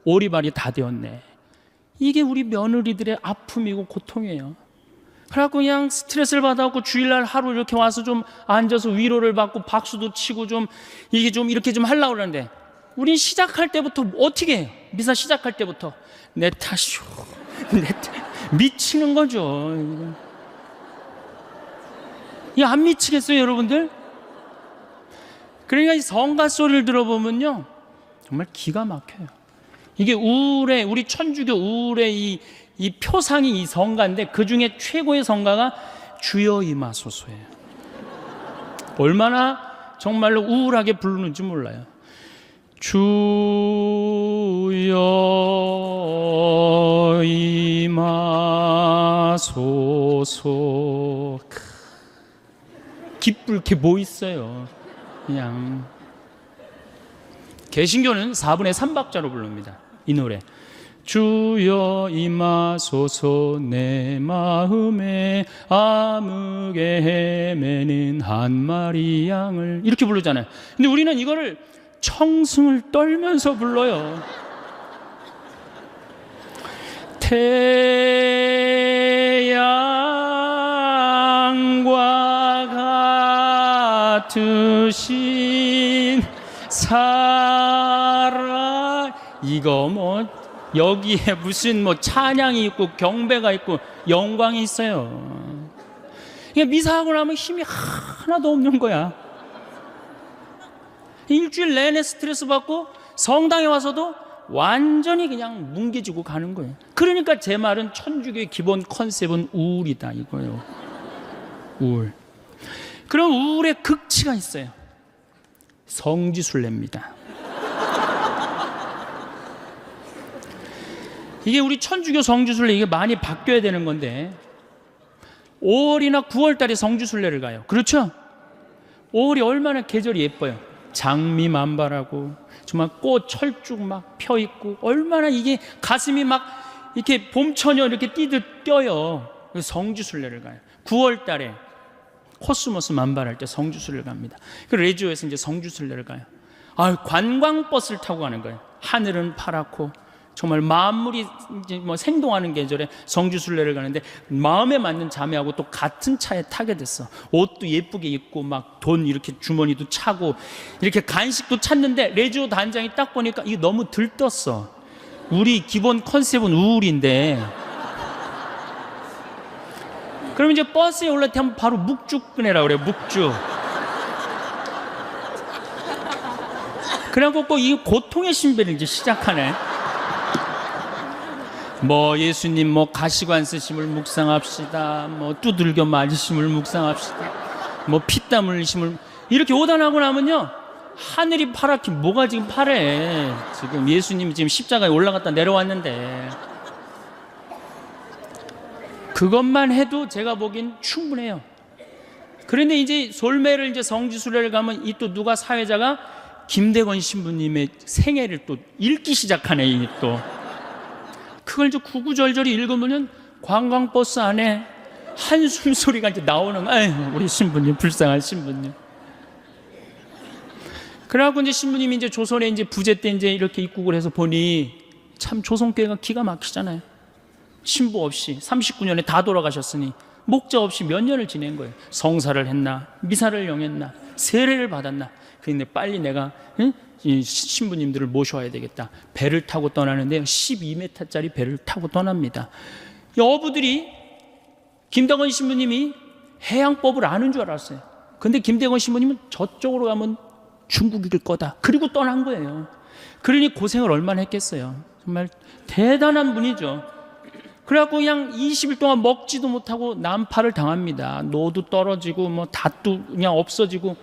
오리발이 다 되었네. 이게 우리 며느리들의 아픔이고 고통이에요. 그래갖고 그냥 스트레스를 받아갖고 주일날 하루 이렇게 와서 좀 앉아서 위로를 받고 박수도 치고 좀 이게 좀 이렇게 좀 하려고 그러는데 우린 시작할 때부터 어떻게 해요? 미사 시작할 때부터 내 탓이요, 내 탓. 미치는 거죠. 이게 안 미치겠어요, 여러분들? 그러니까 이 성가 소리를 들어보면요, 정말 기가 막혀요. 이게 우울의, 우리 천주교 우울의 이 표상이 이 성가인데 그 중에 최고의 성가가 주여 임하소서예요. 얼마나 정말로 우울하게 부르는지 몰라요. 주여 임하소서. 기쁠 게 뭐 있어요. 그냥 개신교는 4분의 3박자로 부릅니다. 이 노래. 주여 임하소서 내 마음에 암흑에 헤매는 한 마리 양을, 이렇게 부르잖아요. 근데 우리는 이거를 청승을 떨면서 불러요. 태양과 같으신 사랑. 이거 뭐 여기에 무슨 뭐 찬양이 있고 경배가 있고 영광이 있어요. 그러니까 미사하고 나면 힘이 하나도 없는 거야. 일주일 내내 스트레스 받고 성당에 와서도 완전히 그냥 뭉개지고 가는 거예요. 그러니까 제 말은 천주교의 기본 컨셉은 우울이다 이거예요. 우울. 그럼 우울의 극치가 있어요. 성지순례입니다. 이게 우리 천주교 성지순례 이게 많이 바뀌어야 되는 건데 5월이나 9월 달에 성지순례를 가요. 그렇죠? 5월이 얼마나 계절이 예뻐요. 장미 만발하고 정말 꽃 철쭉 막 펴 있고 얼마나 이게 가슴이 막 이렇게 봄처녀 이렇게 뛰듯 뛰어요. 그래서 성지순례를 가요. 9월 달에 코스모스 만발할 때 성지순례를 갑니다. 그 레지오에서 이제 성지순례를 가요. 관광버스를 타고 가는 거예요. 하늘은 파랗고 정말 만물이 이제 뭐 생동하는 계절에 성지순례를 가는데 마음에 맞는 자매하고 또 같은 차에 타게 됐어. 옷도 예쁘게 입고 막 돈 이렇게 주머니도 차고 이렇게 간식도 찾는데 레지오 단장이 딱 보니까 이게 너무 들떴어. 우리 기본 컨셉은 우울인데. 그럼 이제 버스에 올라올 때 바로 묵죽 꺼내라 그래요. 묵죽. 그래갖고 이 고통의 신비를 이제 시작하네. 뭐 예수님 뭐 가시관 쓰심을 묵상합시다. 뭐 두들겨 맞으심을 묵상합시다. 뭐 피땀 흘리심을 이렇게 오단하고 나면요, 하늘이 파랗게 뭐가 지금 파래. 지금 예수님이 지금 십자가에 올라갔다 내려왔는데 그것만 해도 제가 보기엔 충분해요. 그런데 이제 솔매를 이제 성지순례를 가면 이 또 누가 사회자가 김대건 신부님의 생애를 또 읽기 시작하네. 이 또 그걸 이제 구구절절히 읽으면 관광버스 안에 한숨 소리가 이제 나오는 거예요. 아유, 우리 신부님, 불쌍한 신부님. 그래갖고 이제 신부님이 이제 조선에 이제 부제 때 이제 이렇게 입국을 해서 보니 참 조선교회가 기가 막히잖아요. 신부 없이 39년에 다 돌아가셨으니 목자 없이 몇 년을 지낸 거예요. 성사를 했나, 미사를 영했나, 세례를 받았나. 그런데 빨리 내가 이 신부님들을 모셔와야 되겠다. 배를 타고 떠나는데 12m짜리 배를 타고 떠납니다. 이 어부들이 김대건 신부님이 해양법을 아는 줄 알았어요. 근데 김대건 신부님은 저쪽으로 가면 중국일 거다. 그리고 떠난 거예요. 그러니 고생을 얼마나 했겠어요. 정말 대단한 분이죠. 그래갖고 그냥 20일 동안 먹지도 못하고 난파를 당합니다. 노도 떨어지고 뭐 닷도 그냥 없어지고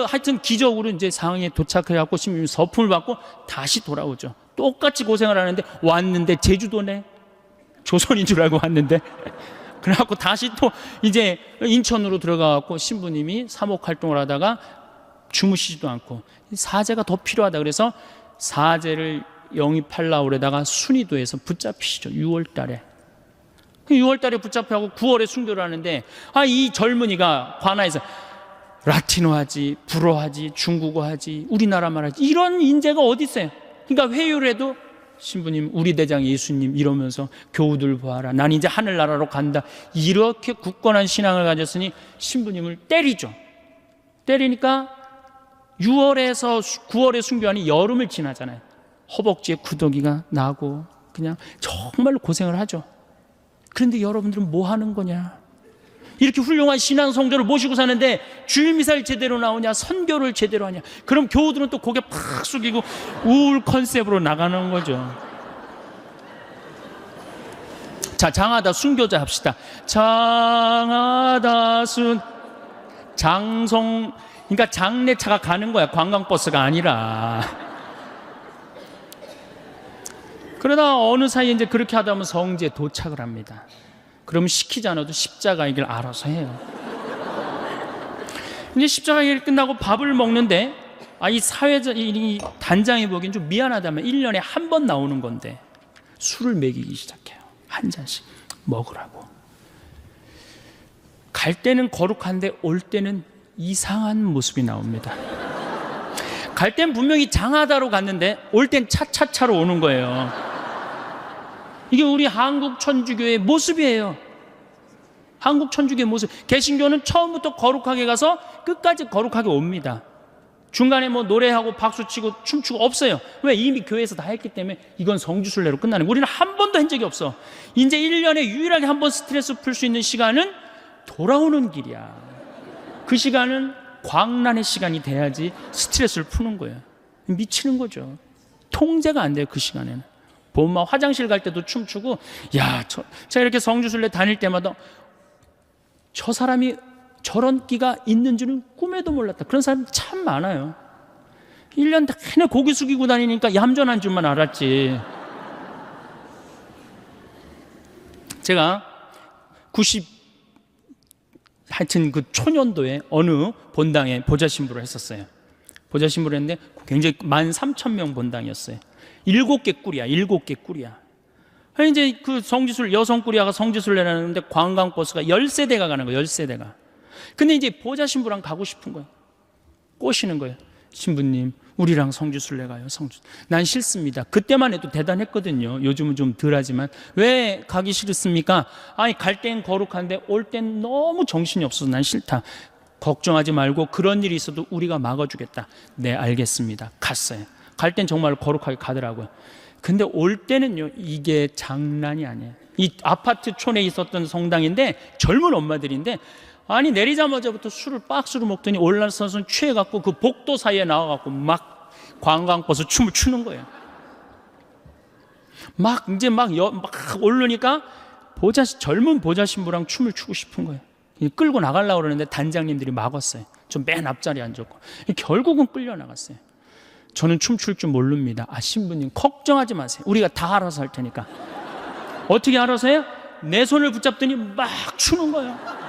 하여튼 기적으로 이제 상황에 도착해갖고 신부님 서품을 받고 다시 돌아오죠. 똑같이 고생을 하는데 왔는데 제주도네. 조선인 줄 알고 왔는데 그래갖고 다시 또 이제 인천으로 들어가갖고 신부님이 사목 활동을 하다가 주무시지도 않고 사제가 더 필요하다 그래서 사제를 영입하려고 그러다가 순위도에서 붙잡히시죠. 6월 달에. 6월 달에 붙잡혀하고 9월에 순교를 하는데 이 젊은이가 관아에서 라틴어 하지, 불어 하지, 중국어 하지, 우리나라 말 하지, 이런 인재가 어디 있어요? 그러니까 회유를 해도 신부님, 우리 대장 예수님 이러면서 교우들 보아라. 난 이제 하늘나라로 간다. 이렇게 굳건한 신앙을 가졌으니 신부님을 때리죠. 때리니까 6월에서 9월에 순교하니 여름을 지나잖아요. 허벅지에 구더기가 나고 그냥 정말로 고생을 하죠. 그런데 여러분들은 뭐 하는 거냐? 이렇게 훌륭한 신앙 성도를 모시고 사는데 주일미사를 제대로 나오냐, 선교를 제대로 하냐? 그럼 교우들은 또 고개 팍 숙이고 우울 컨셉으로 나가는 거죠. 자, 장하다 순교자 합시다. 장하다 장송, 그러니까 장례차가 가는 거야. 관광버스가 아니라. 그러다 어느 사이에 이제 그렇게 하다 보면 성지에 도착을 합니다. 그럼 시키지 않아도 십자가의 길 알아서 해요. 이제 십자가의 길 끝나고 밥을 먹는데 이 사회자, 이 단장이 보기엔 좀 미안하다면 1년에 한 번 나오는 건데 술을 먹이기 시작해요. 한 잔씩 먹으라고. 갈 때는 거룩한데 올 때는 이상한 모습이 나옵니다. 갈 땐 분명히 장하다로 갔는데 올 땐 차차차로 오는 거예요. 이게 우리 한국 천주교의 모습이에요. 한국 천주교의 모습. 개신교는 처음부터 거룩하게 가서 끝까지 거룩하게 옵니다. 중간에 뭐 노래하고 박수치고 춤추고 없어요. 왜? 이미 교회에서 다 했기 때문에 이건 성지순례로 끝나는 거예요. 우리는 한 번도 한 적이 없어. 이제 1년에 유일하게 한 번 스트레스 풀 수 있는 시간은 돌아오는 길이야. 그 시간은 광란의 시간이 돼야지 스트레스를 푸는 거예요. 미치는 거죠. 통제가 안 돼요. 그 시간에는. 보면 화장실 갈 때도 춤추고, 제가 이렇게 성지순례 다닐 때마다 저 사람이 저런 끼가 있는 줄은 꿈에도 몰랐다. 그런 사람이 참 많아요. 1년 내내 고개 숙이고 다니니까 얌전한 줄만 알았지. 제가 하여튼 그 초년도에 어느 본당에 보좌신부를 했었어요. 보좌신부를 했는데 굉장히 13,000명 본당이었어요. 7개 꿀이야. 이제 그 여성 꾸리아가 성지순례를 하는데 관광버스가 10세대가 가는 거예요. 10세대가. 근데 이제 보좌 신부랑 가고 싶은 거예요. 꼬시는 거예요. 신부님, 우리랑 성지순례 가요. 난 싫습니다. 그때만 해도 대단했거든요. 요즘은 좀 덜하지만. 왜 가기 싫습니까? 아니, 갈 땐 거룩한데 올 땐 너무 정신이 없어서 난 싫다. 걱정하지 말고 그런 일이 있어도 우리가 막아주겠다. 네, 알겠습니다. 갔어요. 갈 땐 정말 거룩하게 가더라고요. 근데 올 때는요, 이게 장난이 아니에요. 이 아파트촌에 있었던 성당인데 젊은 엄마들인데, 아니 내리자마자부터 술을 박스로 먹더니 올라서서 취해갖고 그 복도 사이에 나와갖고 막 관광버스 춤을 추는 거예요. 막 오르니까 젊은 보좌 신부랑 춤을 추고 싶은 거예요. 끌고 나가려고 그러는데 단장님들이 막았어요. 좀 맨 앞자리에 앉았고 결국은 끌려 나갔어요. 저는 춤출 줄 모릅니다. 아, 신부님 걱정하지 마세요. 우리가 다 알아서 할 테니까. 어떻게 알아서 해요? 내 손을 붙잡더니 막 추는 거예요.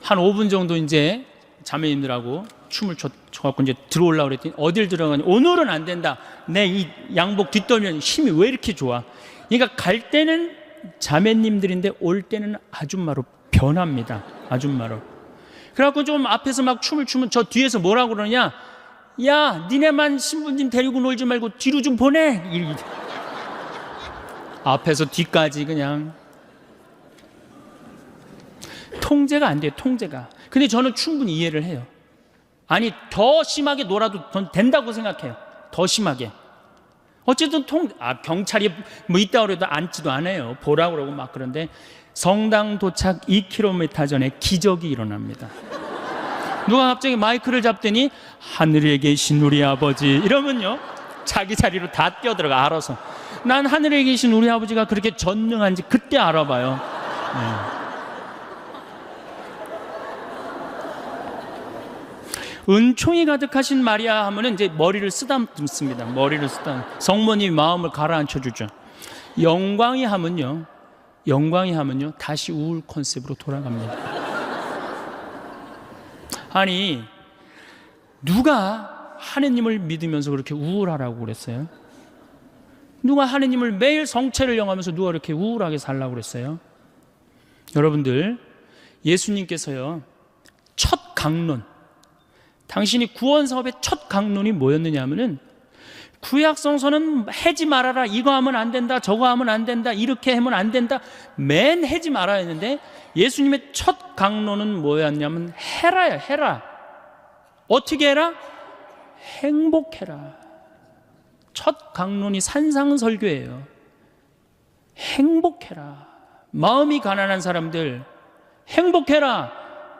한 5분 정도 이제 자매님들하고 춤을 춰갖고 이제 들어오려고 그랬더니 어딜 들어가니 오늘은 안 된다. 내 이 양복 뒷덜면 힘이 왜 이렇게 좋아? 그러니까 갈 때는 자매님들인데 올 때는 아줌마로 변합니다. 아줌마로. 그래갖고 좀 앞에서 막 춤을 추면 저 뒤에서 뭐라고 그러냐? 야, 니네만 신부님 데리고 놀지 말고 뒤로 좀 보내. 앞에서 뒤까지 그냥 통제가 안 돼요. 통제가. 근데 저는 충분히 이해를 해요. 아니, 더 심하게 놀아도 전 된다고 생각해요. 더 심하게. 어쨌든 경찰이 뭐 있다 그래도 앉지도 않아요. 보라고 그러고 막. 그런데 성당 도착 2km 전에 기적이 일어납니다. 누가 갑자기 마이크를 잡더니 하늘에 계신 우리 아버지 이러면요, 자기 자리로 다 뛰어들어가. 알아서. 난 하늘에 계신 우리 아버지가 그렇게 전능한지 그때 알아봐요. 네. 은총이 가득하신 마리아 하면은 이제 머리를 쓰다듬습니다. 머리를 성모님이 마음을 가라앉혀 주죠. 영광이 하면요 다시 우울 컨셉으로 돌아갑니다. 아니, 누가 하느님을 믿으면서 그렇게 우울하라고 그랬어요? 누가 하느님을 매일 성체를 영하면서 누가 그렇게 우울하게 살라고 그랬어요? 여러분들, 예수님께서요, 첫 강론, 당신이 구원 사업의 첫 강론이 뭐였느냐 하면은, 구약 성서는 해지 말아라, 이거 하면 안 된다, 저거 하면 안 된다, 이렇게 하면 안 된다, 맨 해지 말아야 했는데, 예수님의 첫 강론은 뭐였냐면 해라야. 해라. 어떻게 해라? 행복해라. 첫 강론이 산상설교예요. 행복해라. 마음이 가난한 사람들 행복해라.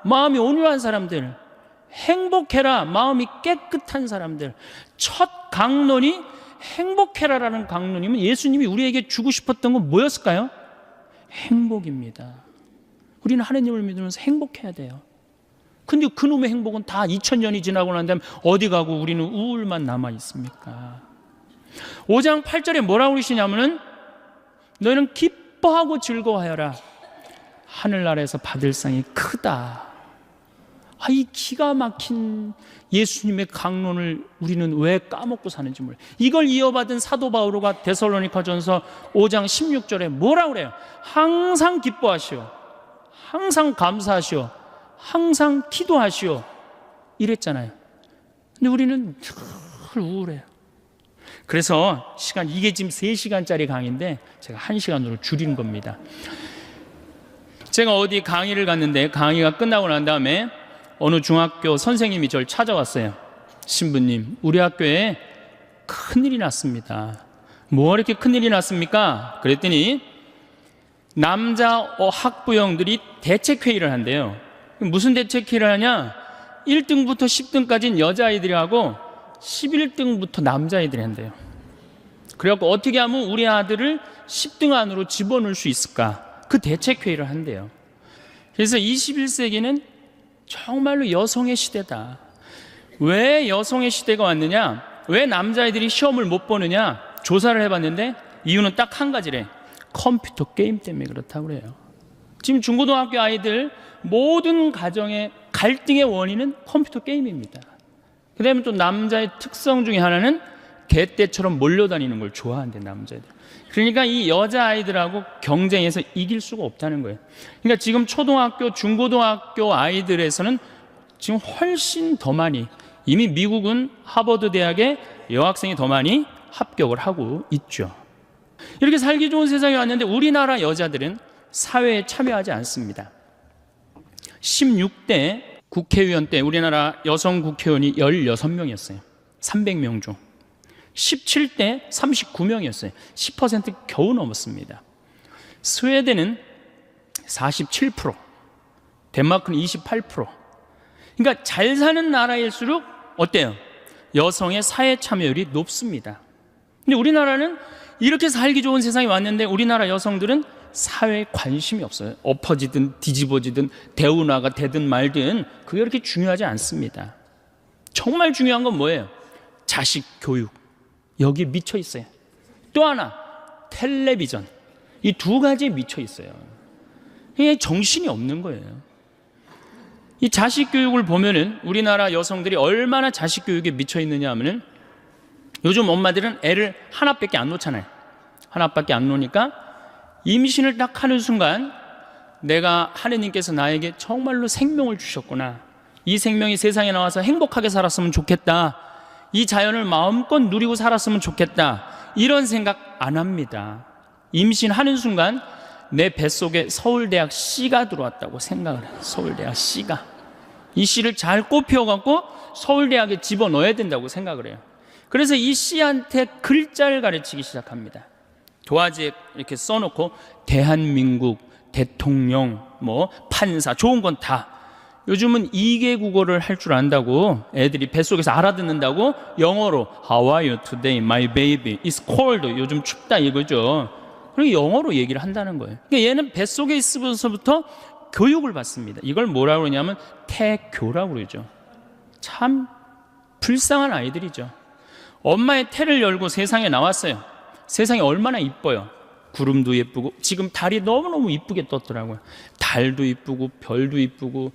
마음이 온유한 사람들 행복해라. 마음이 깨끗한 사람들. 첫 강론이 행복해라라는 강론이면 예수님이 우리에게 주고 싶었던 건 뭐였을까요? 행복입니다. 우리는 하나님을 믿으면서 행복해야 돼요. 근데 그놈의 행복은 다 2000년이 지나고 난 다음에 어디 가고 우리는 우울만 남아 있습니까? 5장 8절에 뭐라고 그러시냐면은, 너희는 기뻐하고 즐거워하여라. 하늘나라에서 받을 상이 크다. 이 기가 막힌 예수님의 강론을 우리는 왜 까먹고 사는지 몰라요. 이걸 이어받은 사도 바오로가 데살로니가전서 5장 16절에 뭐라고 그래요? 항상 기뻐하시오, 항상 감사하시오, 항상 기도하시오, 이랬잖아요. 근데 우리는 늘 우울해요. 그래서 이게 지금 3시간짜리 강의인데 제가 1시간으로 줄인 겁니다. 제가 어디 강의를 갔는데 강의가 끝나고 난 다음에 어느 중학교 선생님이 저를 찾아왔어요. 신부님, 우리 학교에 큰일이 났습니다. 뭐 이렇게 큰일이 났습니까? 그랬더니 남자 학부형들이 대책회의를 한대요. 무슨 대책회의를 하냐? 1등부터 10등까지는 여자아이들이 하고 11등부터 남자아이들이 한대요. 그래갖고 어떻게 하면 우리 아들을 10등 안으로 집어넣을 수 있을까? 그 대책회의를 한대요. 그래서 21세기는 정말로 여성의 시대다. 왜 여성의 시대가 왔느냐? 왜 남자아이들이 시험을 못 보느냐? 조사를 해봤는데 이유는 딱 한 가지래. 컴퓨터 게임 때문에 그렇다고 그래요. 지금 중고등학교 아이들 모든 가정의 갈등의 원인은 컴퓨터 게임입니다. 그 다음에 또 남자의 특성 중에 하나는 개떼처럼 몰려다니는 걸 좋아한대, 남자애들. 그러니까 이 여자아이들하고 경쟁해서 이길 수가 없다는 거예요. 그러니까 지금 초등학교, 중고등학교 아이들에서는 지금 훨씬 더 많이, 이미 미국은 하버드 대학에 여학생이 더 많이 합격을 하고 있죠. 이렇게 살기 좋은 세상에 왔는데 우리나라 여자들은 사회에 참여하지 않습니다. 16대 국회의원 때 우리나라 여성 국회의원이 16명이었어요. 300명 중. 17대 39명이었어요. 10% 겨우 넘었습니다. 스웨덴은 47%, 덴마크는 28%. 그러니까 잘 사는 나라일수록 어때요? 여성의 사회 참여율이 높습니다. 근데 우리나라는 이렇게 살기 좋은 세상에 왔는데 우리나라 여성들은 사회에 관심이 없어요. 엎어지든 뒤집어지든 대운하가 되든 말든 그게 그렇게 중요하지 않습니다. 정말 중요한 건 뭐예요? 자식 교육. 여기에 미쳐 있어요. 또 하나, 텔레비전. 이 두 가지에 미쳐 있어요. 이게 정신이 없는 거예요. 이 자식 교육을 보면은 우리나라 여성들이 얼마나 자식 교육에 미쳐 있느냐 하면은 요즘 엄마들은 애를 하나밖에 안 놓잖아요. 하나밖에 안 놓으니까 임신을 딱 하는 순간 내가 하느님께서 나에게 정말로 생명을 주셨구나. 이 생명이 세상에 나와서 행복하게 살았으면 좋겠다. 이 자연을 마음껏 누리고 살았으면 좋겠다. 이런 생각 안 합니다. 임신하는 순간 내 뱃속에 서울대학 C가 들어왔다고 생각을 해요. 서울대학 C가. 이 C를 잘 꽃피워갖고 서울대학에 집어넣어야 된다고 생각을 해요. 그래서 이 C한테 글자를 가르치기 시작합니다. 도화지에 이렇게 써놓고 대한민국, 대통령, 뭐 판사, 좋은 건 다. 요즘은 2개 국어를 할 줄 안다고 애들이 뱃속에서 알아듣는다고 영어로 How are you today, my baby? It's cold. 요즘 춥다 이거죠. 그리고 영어로 얘기를 한다는 거예요. 그러니까 얘는 뱃속에 있으면서부터 교육을 받습니다. 이걸 뭐라고 그러냐면 태교라고 그러죠. 참 불쌍한 아이들이죠. 엄마의 태를 열고 세상에 나왔어요. 세상이 얼마나 이뻐요. 구름도 예쁘고 지금 달이 너무너무 이쁘게 떴더라고요. 달도 이쁘고 별도 이쁘고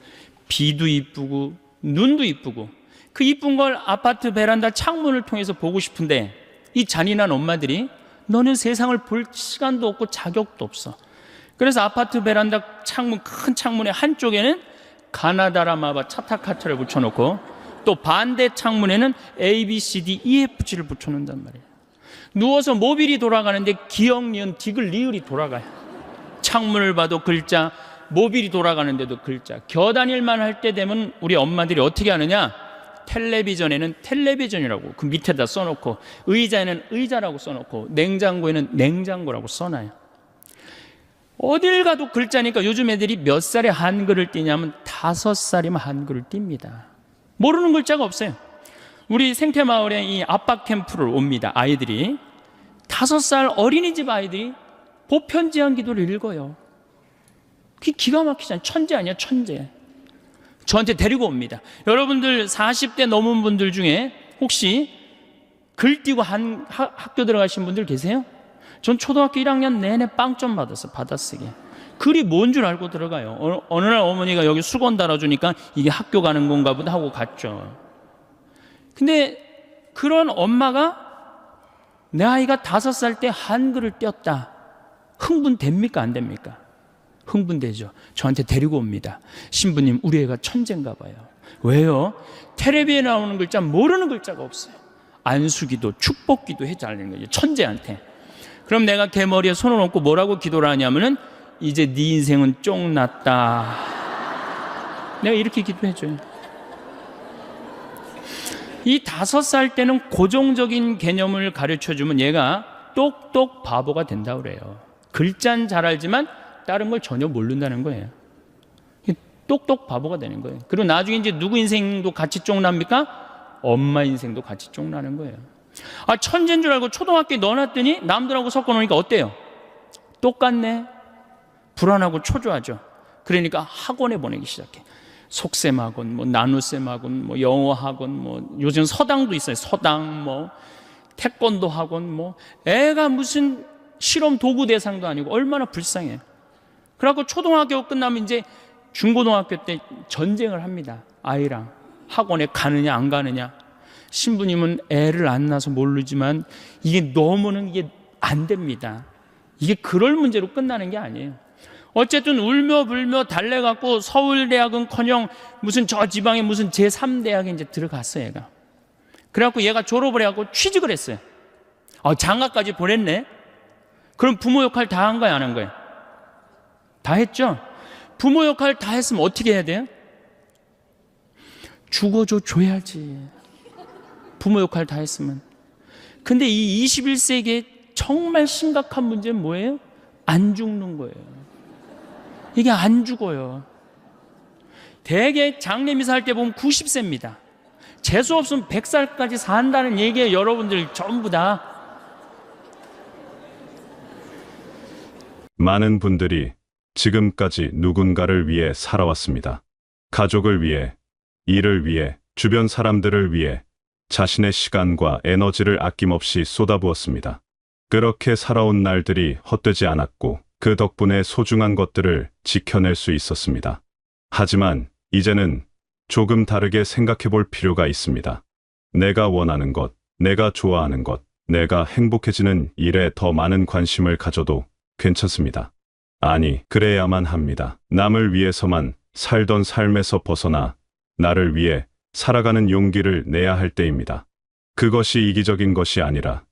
비도 이쁘고 눈도 이쁘고 그 이쁜 걸 아파트 베란다 창문을 통해서 보고 싶은데 이 잔인한 엄마들이 너는 세상을 볼 시간도 없고 자격도 없어. 그래서 아파트 베란다 창문, 큰 창문의 한쪽에는 가나다라마바 차타카차를 붙여놓고 또 반대 창문에는 A, B, C, D, E, F, G를 붙여놓는단 말이에요. 누워서 모빌이 돌아가는데 기역, 니은, 디귿, 리을이 돌아가요. 창문을 봐도 글자, 모빌이 돌아가는데도 글자. 겨다닐만 할 때 되면 우리 엄마들이 어떻게 하느냐? 텔레비전에는 텔레비전이라고 그 밑에다 써놓고, 의자에는 의자라고 써놓고, 냉장고에는 냉장고라고 써놔요. 어딜 가도 글자니까 요즘 애들이 몇 살에 한글을 띄냐면 5살이면 한글을 띱니다. 모르는 글자가 없어요. 우리 생태마을에 이 아빠 캠프를 옵니다. 아이들이 5살 어린이집 아이들이 보편제한 기도를 읽어요. 그게 기가 막히잖아요. 천재 아니야, 천재. 저한테 데리고 옵니다. 여러분들 40대 넘은 분들 중에 혹시 글 띄고 학교 들어가신 분들 계세요? 전 초등학교 1학년 내내 빵점 받았어, 받아쓰기. 글이 뭔 줄 알고 들어가요. 어느 날 어머니가 여기 수건 달아주니까 이게 학교 가는 건가 보다 하고 갔죠. 근데 그런 엄마가 내 아이가 5살 때 한글을 띄었다. 흥분됩니까? 안 됩니까? 흥분되죠. 저한테 데리고 옵니다. 신부님, 우리 애가 천재인가 봐요. 왜요? 텔레비에 나오는 글자 모르는 글자가 없어요. 안수기도 축복기도 해달라는 거죠. 천재한테. 그럼 내가 걔 머리에 손을 얹고 뭐라고 기도를 하냐면은 이제 네 인생은 쫑났다. 내가 이렇게 기도해줘요. 이 5살 때는 고정적인 개념을 가르쳐주면 얘가 똑똑 바보가 된다고 그래요. 글자는 잘 알지만 다른 걸 전혀 모른다는 거예요. 똑똑 바보가 되는 거예요. 그리고 나중에 이제 누구 인생도 같이 쫑납니까? 엄마 인생도 같이 쫑나는 거예요. 아, 천재인 줄 알고 초등학교에 넣어놨더니 남들하고 섞어놓으니까 어때요? 똑같네. 불안하고 초조하죠. 그러니까 학원에 보내기 시작해. 속셈 학원, 뭐 나눗셈 학원, 뭐 영어 학원, 뭐 요즘 서당도 있어요. 서당, 뭐 태권도 학원, 뭐 애가 무슨 실험 도구 대상도 아니고 얼마나 불쌍해요. 그래갖고 초등학교 끝나면 이제 중고등학교 때 전쟁을 합니다. 아이랑 학원에 가느냐 안 가느냐. 신부님은 애를 안 낳아서 모르지만 이게 너무는 이게 안 됩니다. 이게 그럴 문제로 끝나는 게 아니에요. 어쨌든 울며 불며 달래갖고 서울대학은커녕 무슨 저 지방에 무슨 제3대학에 이제 들어갔어 얘가. 그래갖고 얘가 졸업을 해갖고 취직을 했어요. 장가까지 보냈네. 그럼 부모 역할 다 한 거야 안 한 거야? 다 했죠. 부모 역할 다 했으면 어떻게 해야 돼요? 줘야지. 부모 역할 다 했으면. 근데 이 21세기에 정말 심각한 문제는 뭐예요? 안 죽는 거예요. 이게 안 죽어요. 대개 장례미사 할 때 보면 90세입니다. 재수 없으면 100살까지 산다는 얘기예요. 여러분들 전부 다. 많은 분들이 지금까지 누군가를 위해 살아왔습니다. 가족을 위해, 일을 위해, 주변 사람들을 위해 자신의 시간과 에너지를 아낌없이 쏟아부었습니다. 그렇게 살아온 날들이 헛되지 않았고 그 덕분에 소중한 것들을 지켜낼 수 있었습니다. 하지만 이제는 조금 다르게 생각해 볼 필요가 있습니다. 내가 원하는 것, 내가 좋아하는 것, 내가 행복해지는 일에 더 많은 관심을 가져도 괜찮습니다. 아니, 그래야만 합니다. 남을 위해서만 살던 삶에서 벗어나 나를 위해 살아가는 용기를 내야 할 때입니다. 그것이 이기적인 것이 아니라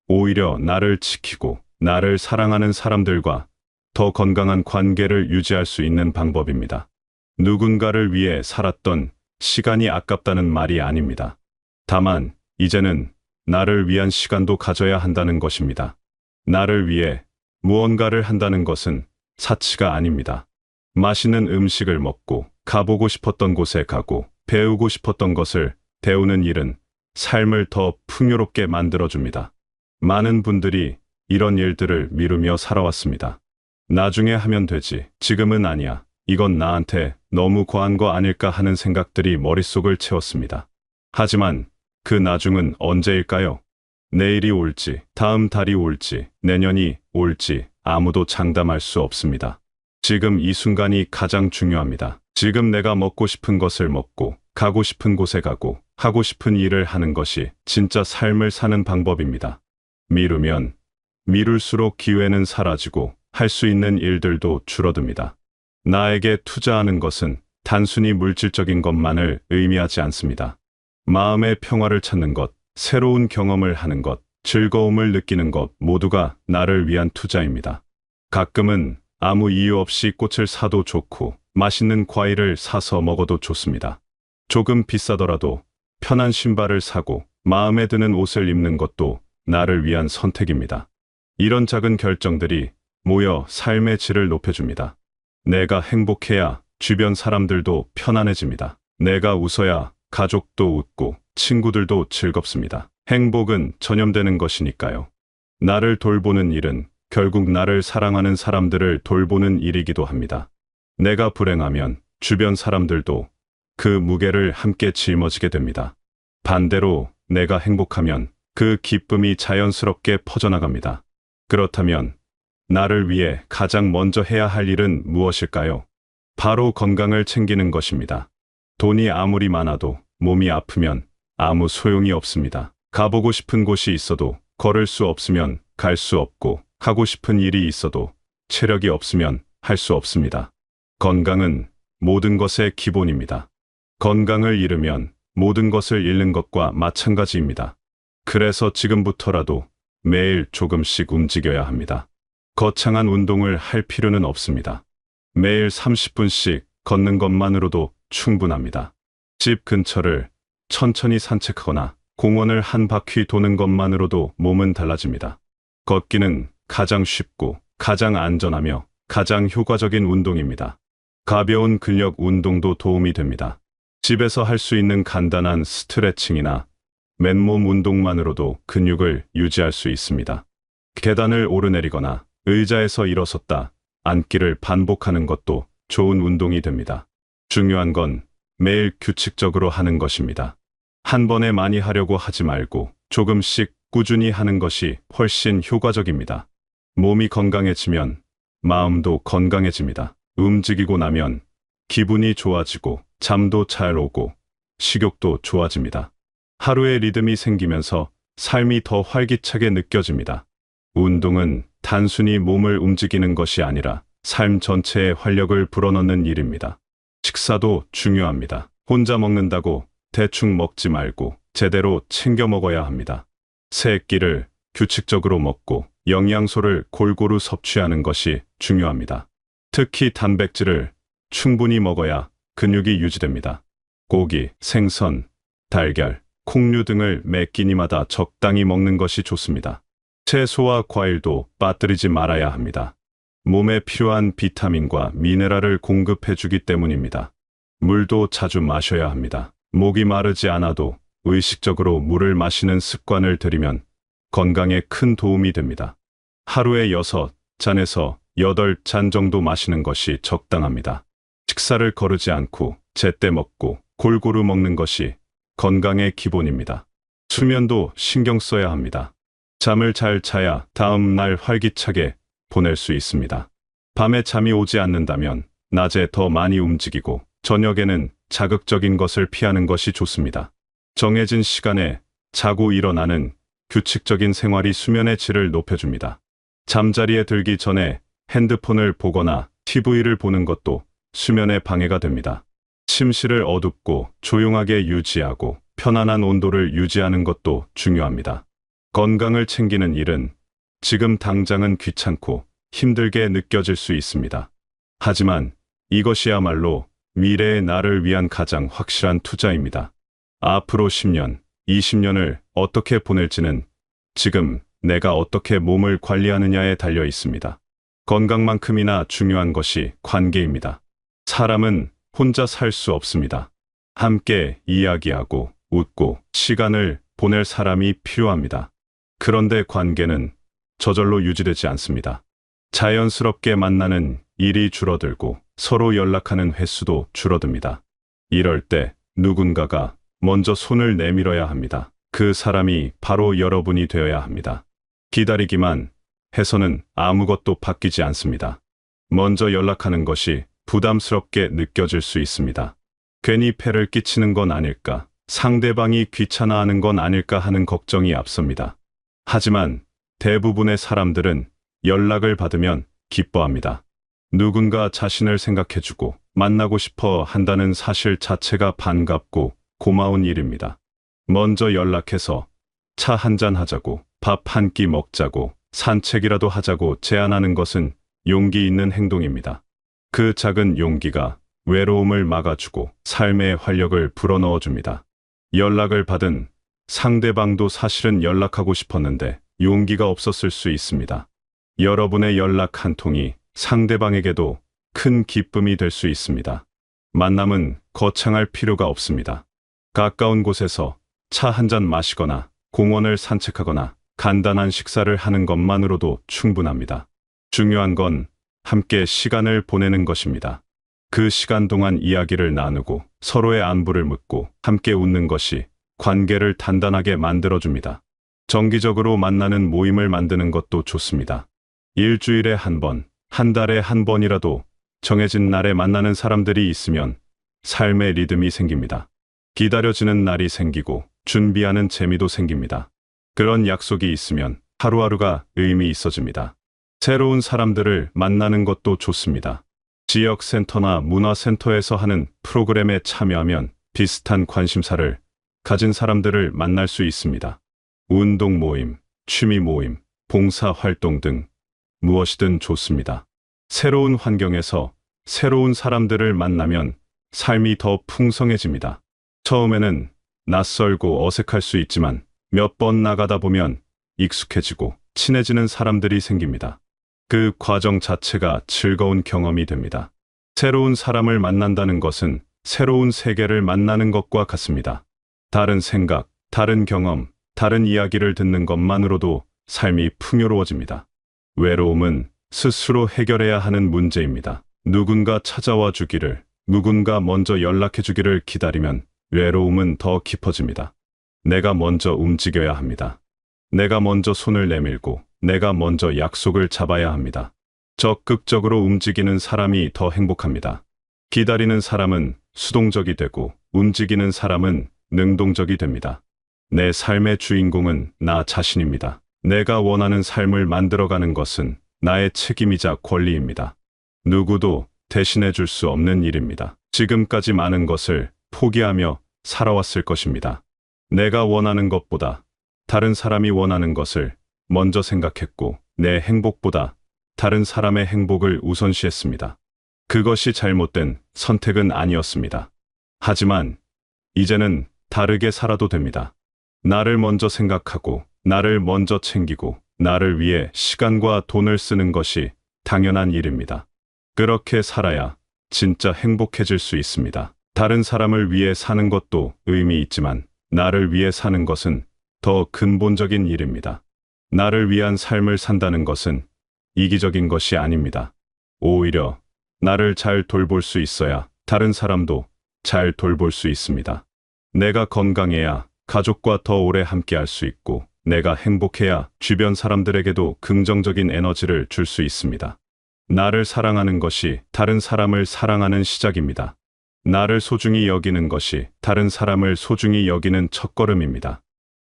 오히려 나를 지키고 나를 사랑하는 사람들과 더 건강한 관계를 유지할 수 있는 방법입니다. 누군가를 위해 살았던 시간이 아깝다는 말이 아닙니다. 다만 이제는 나를 위한 시간도 가져야 한다는 것입니다. 나를 위해 무언가를 한다는 것은 사치가 아닙니다. 맛있는 음식을 먹고 가보고 싶었던 곳에 가고 배우고 싶었던 것을 배우는 일은 삶을 더 풍요롭게 만들어줍니다. 많은 분들이 이런 일들을 미루며 살아왔습니다. 나중에 하면 되지. 지금은 아니야. 이건 나한테 너무 과한 거 아닐까 하는 생각들이 머릿속을 채웠습니다. 하지만 그 나중은 언제일까요? 내일이 올지, 다음 달이 올지, 내년이 올지 아무도 장담할 수 없습니다. 지금 이 순간이 가장 중요합니다. 지금 내가 먹고 싶은 것을 먹고, 가고 싶은 곳에 가고, 하고 싶은 일을 하는 것이 진짜 삶을 사는 방법입니다. 미루면 미룰수록 기회는 사라지고 할 수 있는 일들도 줄어듭니다. 나에게 투자하는 것은 단순히 물질적인 것만을 의미하지 않습니다. 마음의 평화를 찾는 것, 새로운 경험을 하는 것, 즐거움을 느끼는 것 모두가 나를 위한 투자입니다. 가끔은 아무 이유 없이 꽃을 사도 좋고 맛있는 과일을 사서 먹어도 좋습니다. 조금 비싸더라도 편한 신발을 사고 마음에 드는 옷을 입는 것도 나를 위한 선택입니다. 이런 작은 결정들이 모여 삶의 질을 높여줍니다. 내가 행복해야 주변 사람들도 편안해집니다. 내가 웃어야 가족도 웃고 친구들도 즐겁습니다. 행복은 전염되는 것이니까요. 나를 돌보는 일은 결국 나를 사랑하는 사람들을 돌보는 일이기도 합니다. 내가 불행하면 주변 사람들도 그 무게를 함께 짊어지게 됩니다. 반대로 내가 행복하면 그 기쁨이 자연스럽게 퍼져나갑니다. 그렇다면 나를 위해 가장 먼저 해야 할 일은 무엇일까요? 바로 건강을 챙기는 것입니다. 돈이 아무리 많아도 몸이 아프면 아무 소용이 없습니다. 가보고 싶은 곳이 있어도 걸을 수 없으면 갈 수 없고 하고 싶은 일이 있어도 체력이 없으면 할 수 없습니다. 건강은 모든 것의 기본입니다. 건강을 잃으면 모든 것을 잃는 것과 마찬가지입니다. 그래서 지금부터라도 매일 조금씩 움직여야 합니다. 거창한 운동을 할 필요는 없습니다. 매일 30분씩 걷는 것만으로도 충분합니다. 집 근처를 천천히 산책하거나 공원을 한 바퀴 도는 것만으로도 몸은 달라집니다. 걷기는 가장 쉽고 가장 안전하며 가장 효과적인 운동입니다. 가벼운 근력 운동도 도움이 됩니다. 집에서 할 수 있는 간단한 스트레칭이나 맨몸 운동만으로도 근육을 유지할 수 있습니다. 계단을 오르내리거나 의자에서 일어섰다 앉기를 반복하는 것도 좋은 운동이 됩니다. 중요한 건 매일 규칙적으로 하는 것입니다. 한 번에 많이 하려고 하지 말고 조금씩 꾸준히 하는 것이 훨씬 효과적입니다. 몸이 건강해지면 마음도 건강해집니다. 움직이고 나면 기분이 좋아지고 잠도 잘 오고 식욕도 좋아집니다. 하루의 리듬이 생기면서 삶이 더 활기차게 느껴집니다. 운동은 단순히 몸을 움직이는 것이 아니라 삶 전체에 활력을 불어넣는 일입니다. 식사도 중요합니다. 혼자 먹는다고 대충 먹지 말고 제대로 챙겨 먹어야 합니다. 세 끼를 규칙적으로 먹고 영양소를 골고루 섭취하는 것이 중요합니다. 특히 단백질을 충분히 먹어야 근육이 유지됩니다. 고기, 생선, 달걀, 콩류 등을 매 끼니마다 적당히 먹는 것이 좋습니다. 채소와 과일도 빠뜨리지 말아야 합니다. 몸에 필요한 비타민과 미네랄을 공급해주기 때문입니다. 물도 자주 마셔야 합니다. 목이 마르지 않아도 의식적으로 물을 마시는 습관을 들이면 건강에 큰 도움이 됩니다. 하루에 6잔에서 8잔 정도 마시는 것이 적당합니다. 식사를 거르지 않고 제때 먹고 골고루 먹는 것이 건강의 기본입니다. 수면도 신경 써야 합니다. 잠을 잘 자야 다음 날 활기차게 보낼 수 있습니다. 밤에 잠이 오지 않는다면 낮에 더 많이 움직이고 저녁에는 자극적인 것을 피하는 것이 좋습니다. 정해진 시간에 자고 일어나는 규칙적인 생활이 수면의 질을 높여줍니다. 잠자리에 들기 전에 핸드폰을 보거나 TV를 보는 것도 수면에 방해가 됩니다. 침실을 어둡고 조용하게 유지하고 편안한 온도를 유지하는 것도 중요합니다. 건강을 챙기는 일은 지금 당장은 귀찮고 힘들게 느껴질 수 있습니다. 하지만 이것이야말로 미래의 나를 위한 가장 확실한 투자입니다. 앞으로 10년, 20년을 어떻게 보낼지는 지금 내가 어떻게 몸을 관리하느냐에 달려 있습니다. 건강만큼이나 중요한 것이 관계입니다. 사람은 혼자 살 수 없습니다. 함께 이야기하고 웃고 시간을 보낼 사람이 필요합니다. 그런데 관계는 저절로 유지되지 않습니다. 자연스럽게 만나는 일이 줄어들고 서로 연락하는 횟수도 줄어듭니다. 이럴 때 누군가가 먼저 손을 내밀어야 합니다. 그 사람이 바로 여러분이 되어야 합니다. 기다리기만 해서는 아무것도 바뀌지 않습니다. 먼저 연락하는 것이 부담스럽게 느껴질 수 있습니다. 괜히 폐를 끼치는 건 아닐까, 상대방이 귀찮아하는 건 아닐까 하는 걱정이 앞섭니다. 하지만 대부분의 사람들은 연락을 받으면 기뻐합니다. 누군가 자신을 생각해주고 만나고 싶어 한다는 사실 자체가 반갑고 고마운 일입니다. 먼저 연락해서 차 한잔 하자고, 밥 한 끼 먹자고, 산책이라도 하자고 제안하는 것은 용기 있는 행동입니다. 그 작은 용기가 외로움을 막아주고 삶의 활력을 불어넣어줍니다. 연락을 받은 상대방도 사실은 연락하고 싶었는데 용기가 없었을 수 있습니다. 여러분의 연락 한 통이 상대방에게도 큰 기쁨이 될 수 있습니다. 만남은 거창할 필요가 없습니다. 가까운 곳에서 차 한잔 마시거나 공원을 산책하거나 간단한 식사를 하는 것만으로도 충분합니다. 중요한 건 함께 시간을 보내는 것입니다. 그 시간 동안 이야기를 나누고 서로의 안부를 묻고 함께 웃는 것이 관계를 단단하게 만들어줍니다. 정기적으로 만나는 모임을 만드는 것도 좋습니다. 일주일에 한 번, 한 달에 한 번이라도 정해진 날에 만나는 사람들이 있으면 삶의 리듬이 생깁니다. 기다려지는 날이 생기고 준비하는 재미도 생깁니다. 그런 약속이 있으면 하루하루가 의미 있어집니다. 새로운 사람들을 만나는 것도 좋습니다. 지역센터나 문화센터에서 하는 프로그램에 참여하면 비슷한 관심사를 가진 사람들을 만날 수 있습니다. 운동 모임, 취미 모임, 봉사 활동 등 무엇이든 좋습니다. 새로운 환경에서 새로운 사람들을 만나면 삶이 더 풍성해집니다. 처음에는 낯설고 어색할 수 있지만 몇 번 나가다 보면 익숙해지고 친해지는 사람들이 생깁니다. 그 과정 자체가 즐거운 경험이 됩니다. 새로운 사람을 만난다는 것은 새로운 세계를 만나는 것과 같습니다. 다른 생각, 다른 경험, 다른 이야기를 듣는 것만으로도 삶이 풍요로워집니다. 외로움은 스스로 해결해야 하는 문제입니다. 누군가 찾아와 주기를, 누군가 먼저 연락해 주기를 기다리면 외로움은 더 깊어집니다. 내가 먼저 움직여야 합니다. 내가 먼저 손을 내밀고 내가 먼저 약속을 잡아야 합니다. 적극적으로 움직이는 사람이 더 행복합니다. 기다리는 사람은 수동적이 되고 움직이는 사람은 능동적이 됩니다. 내 삶의 주인공은 나 자신입니다. 내가 원하는 삶을 만들어가는 것은 나의 책임이자 권리입니다. 누구도 대신해 줄 수 없는 일입니다. 지금까지 많은 것을 포기하며 살아왔을 것입니다. 내가 원하는 것보다 다른 사람이 원하는 것을 먼저 생각했고 내 행복보다 다른 사람의 행복을 우선시했습니다. 그것이 잘못된 선택은 아니었습니다. 하지만 이제는 다르게 살아도 됩니다. 나를 먼저 생각하고 나를 먼저 챙기고 나를 위해 시간과 돈을 쓰는 것이 당연한 일입니다. 그렇게 살아야 진짜 행복해질 수 있습니다. 다른 사람을 위해 사는 것도 의미 있지만 나를 위해 사는 것은 더 근본적인 일입니다. 나를 위한 삶을 산다는 것은 이기적인 것이 아닙니다. 오히려 나를 잘 돌볼 수 있어야 다른 사람도 잘 돌볼 수 있습니다. 내가 건강해야 가족과 더 오래 함께할 수 있고 내가 행복해야 주변 사람들에게도 긍정적인 에너지를 줄 수 있습니다. 나를 사랑하는 것이 다른 사람을 사랑하는 시작입니다. 나를 소중히 여기는 것이 다른 사람을 소중히 여기는 첫걸음입니다.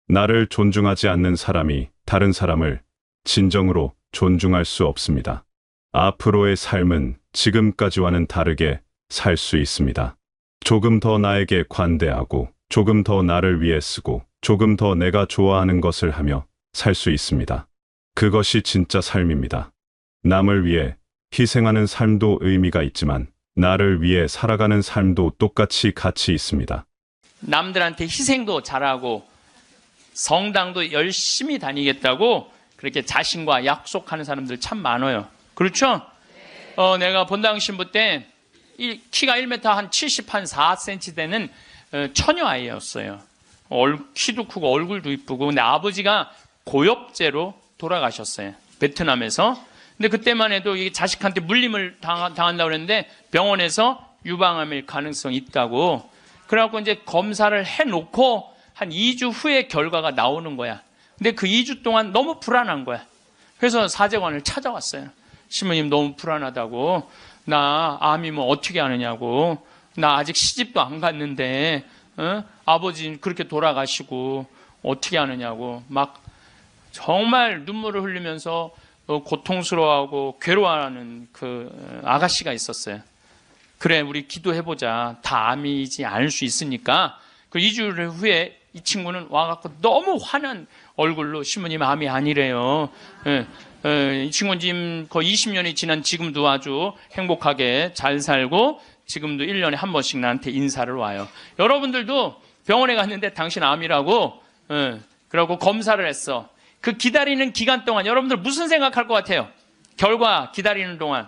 나를 존중하지 않는 사람이 다른 사람을 진정으로 존중할 수 없습니다. 앞으로의 삶은 지금까지와는 다르게 살 수 있습니다. 조금 더 나에게 관대하고 조금 더 나를 위해 쓰고 조금 더 내가 좋아하는 것을 하며 살 수 있습니다. 그것이 진짜 삶입니다. 남을 위해 희생하는 삶도 의미가 있지만 나를 위해 살아가는 삶도 똑같이 가치 있습니다. 남들한테 희생도 잘하고 성당도 열심히 다니겠다고 그렇게 자신과 약속하는 사람들 참 많아요. 그렇죠? 내가 본당 신부 때 키가 1m 한 74cm 되는 처녀 아이였어요. 키도 크고 얼굴도 이쁘고. 근데 아버지가 고엽제로 돌아가셨어요. 베트남에서. 근데 그때만 해도 이 자식한테 물림을 당한다고 그랬는데 병원에서 유방암일 가능성이 있다고. 그래갖고 이제 검사를 해놓고 한 2주 후에 결과가 나오는 거야. 근데 그 2주 동안 너무 불안한 거야. 그래서 사제관을 찾아왔어요. 신부님 너무 불안하다고. 나 암이면 어떻게 하느냐고. 나 아직 시집도 안 갔는데 아버지 그렇게 돌아가시고 어떻게 하느냐고. 막 정말 눈물을 흘리면서 고통스러워하고 괴로워하는 그 아가씨가 있었어요. 그래 우리 기도해보자. 다 암이지 않을 수 있으니까. 그 2주 후에 이 친구는 와갖고 너무 화난 얼굴로 신부님 암이 아니래요. 이 친구는 지금 거의 20년이 지난 지금도 아주 행복하게 잘 살고 지금도 1년에 한 번씩 나한테 인사를 와요. 여러분들도 병원에 갔는데 당신 암이라고 그러고 검사를 했어. 그 기다리는 기간 동안 여러분들 무슨 생각할 것 같아요? 결과 기다리는 동안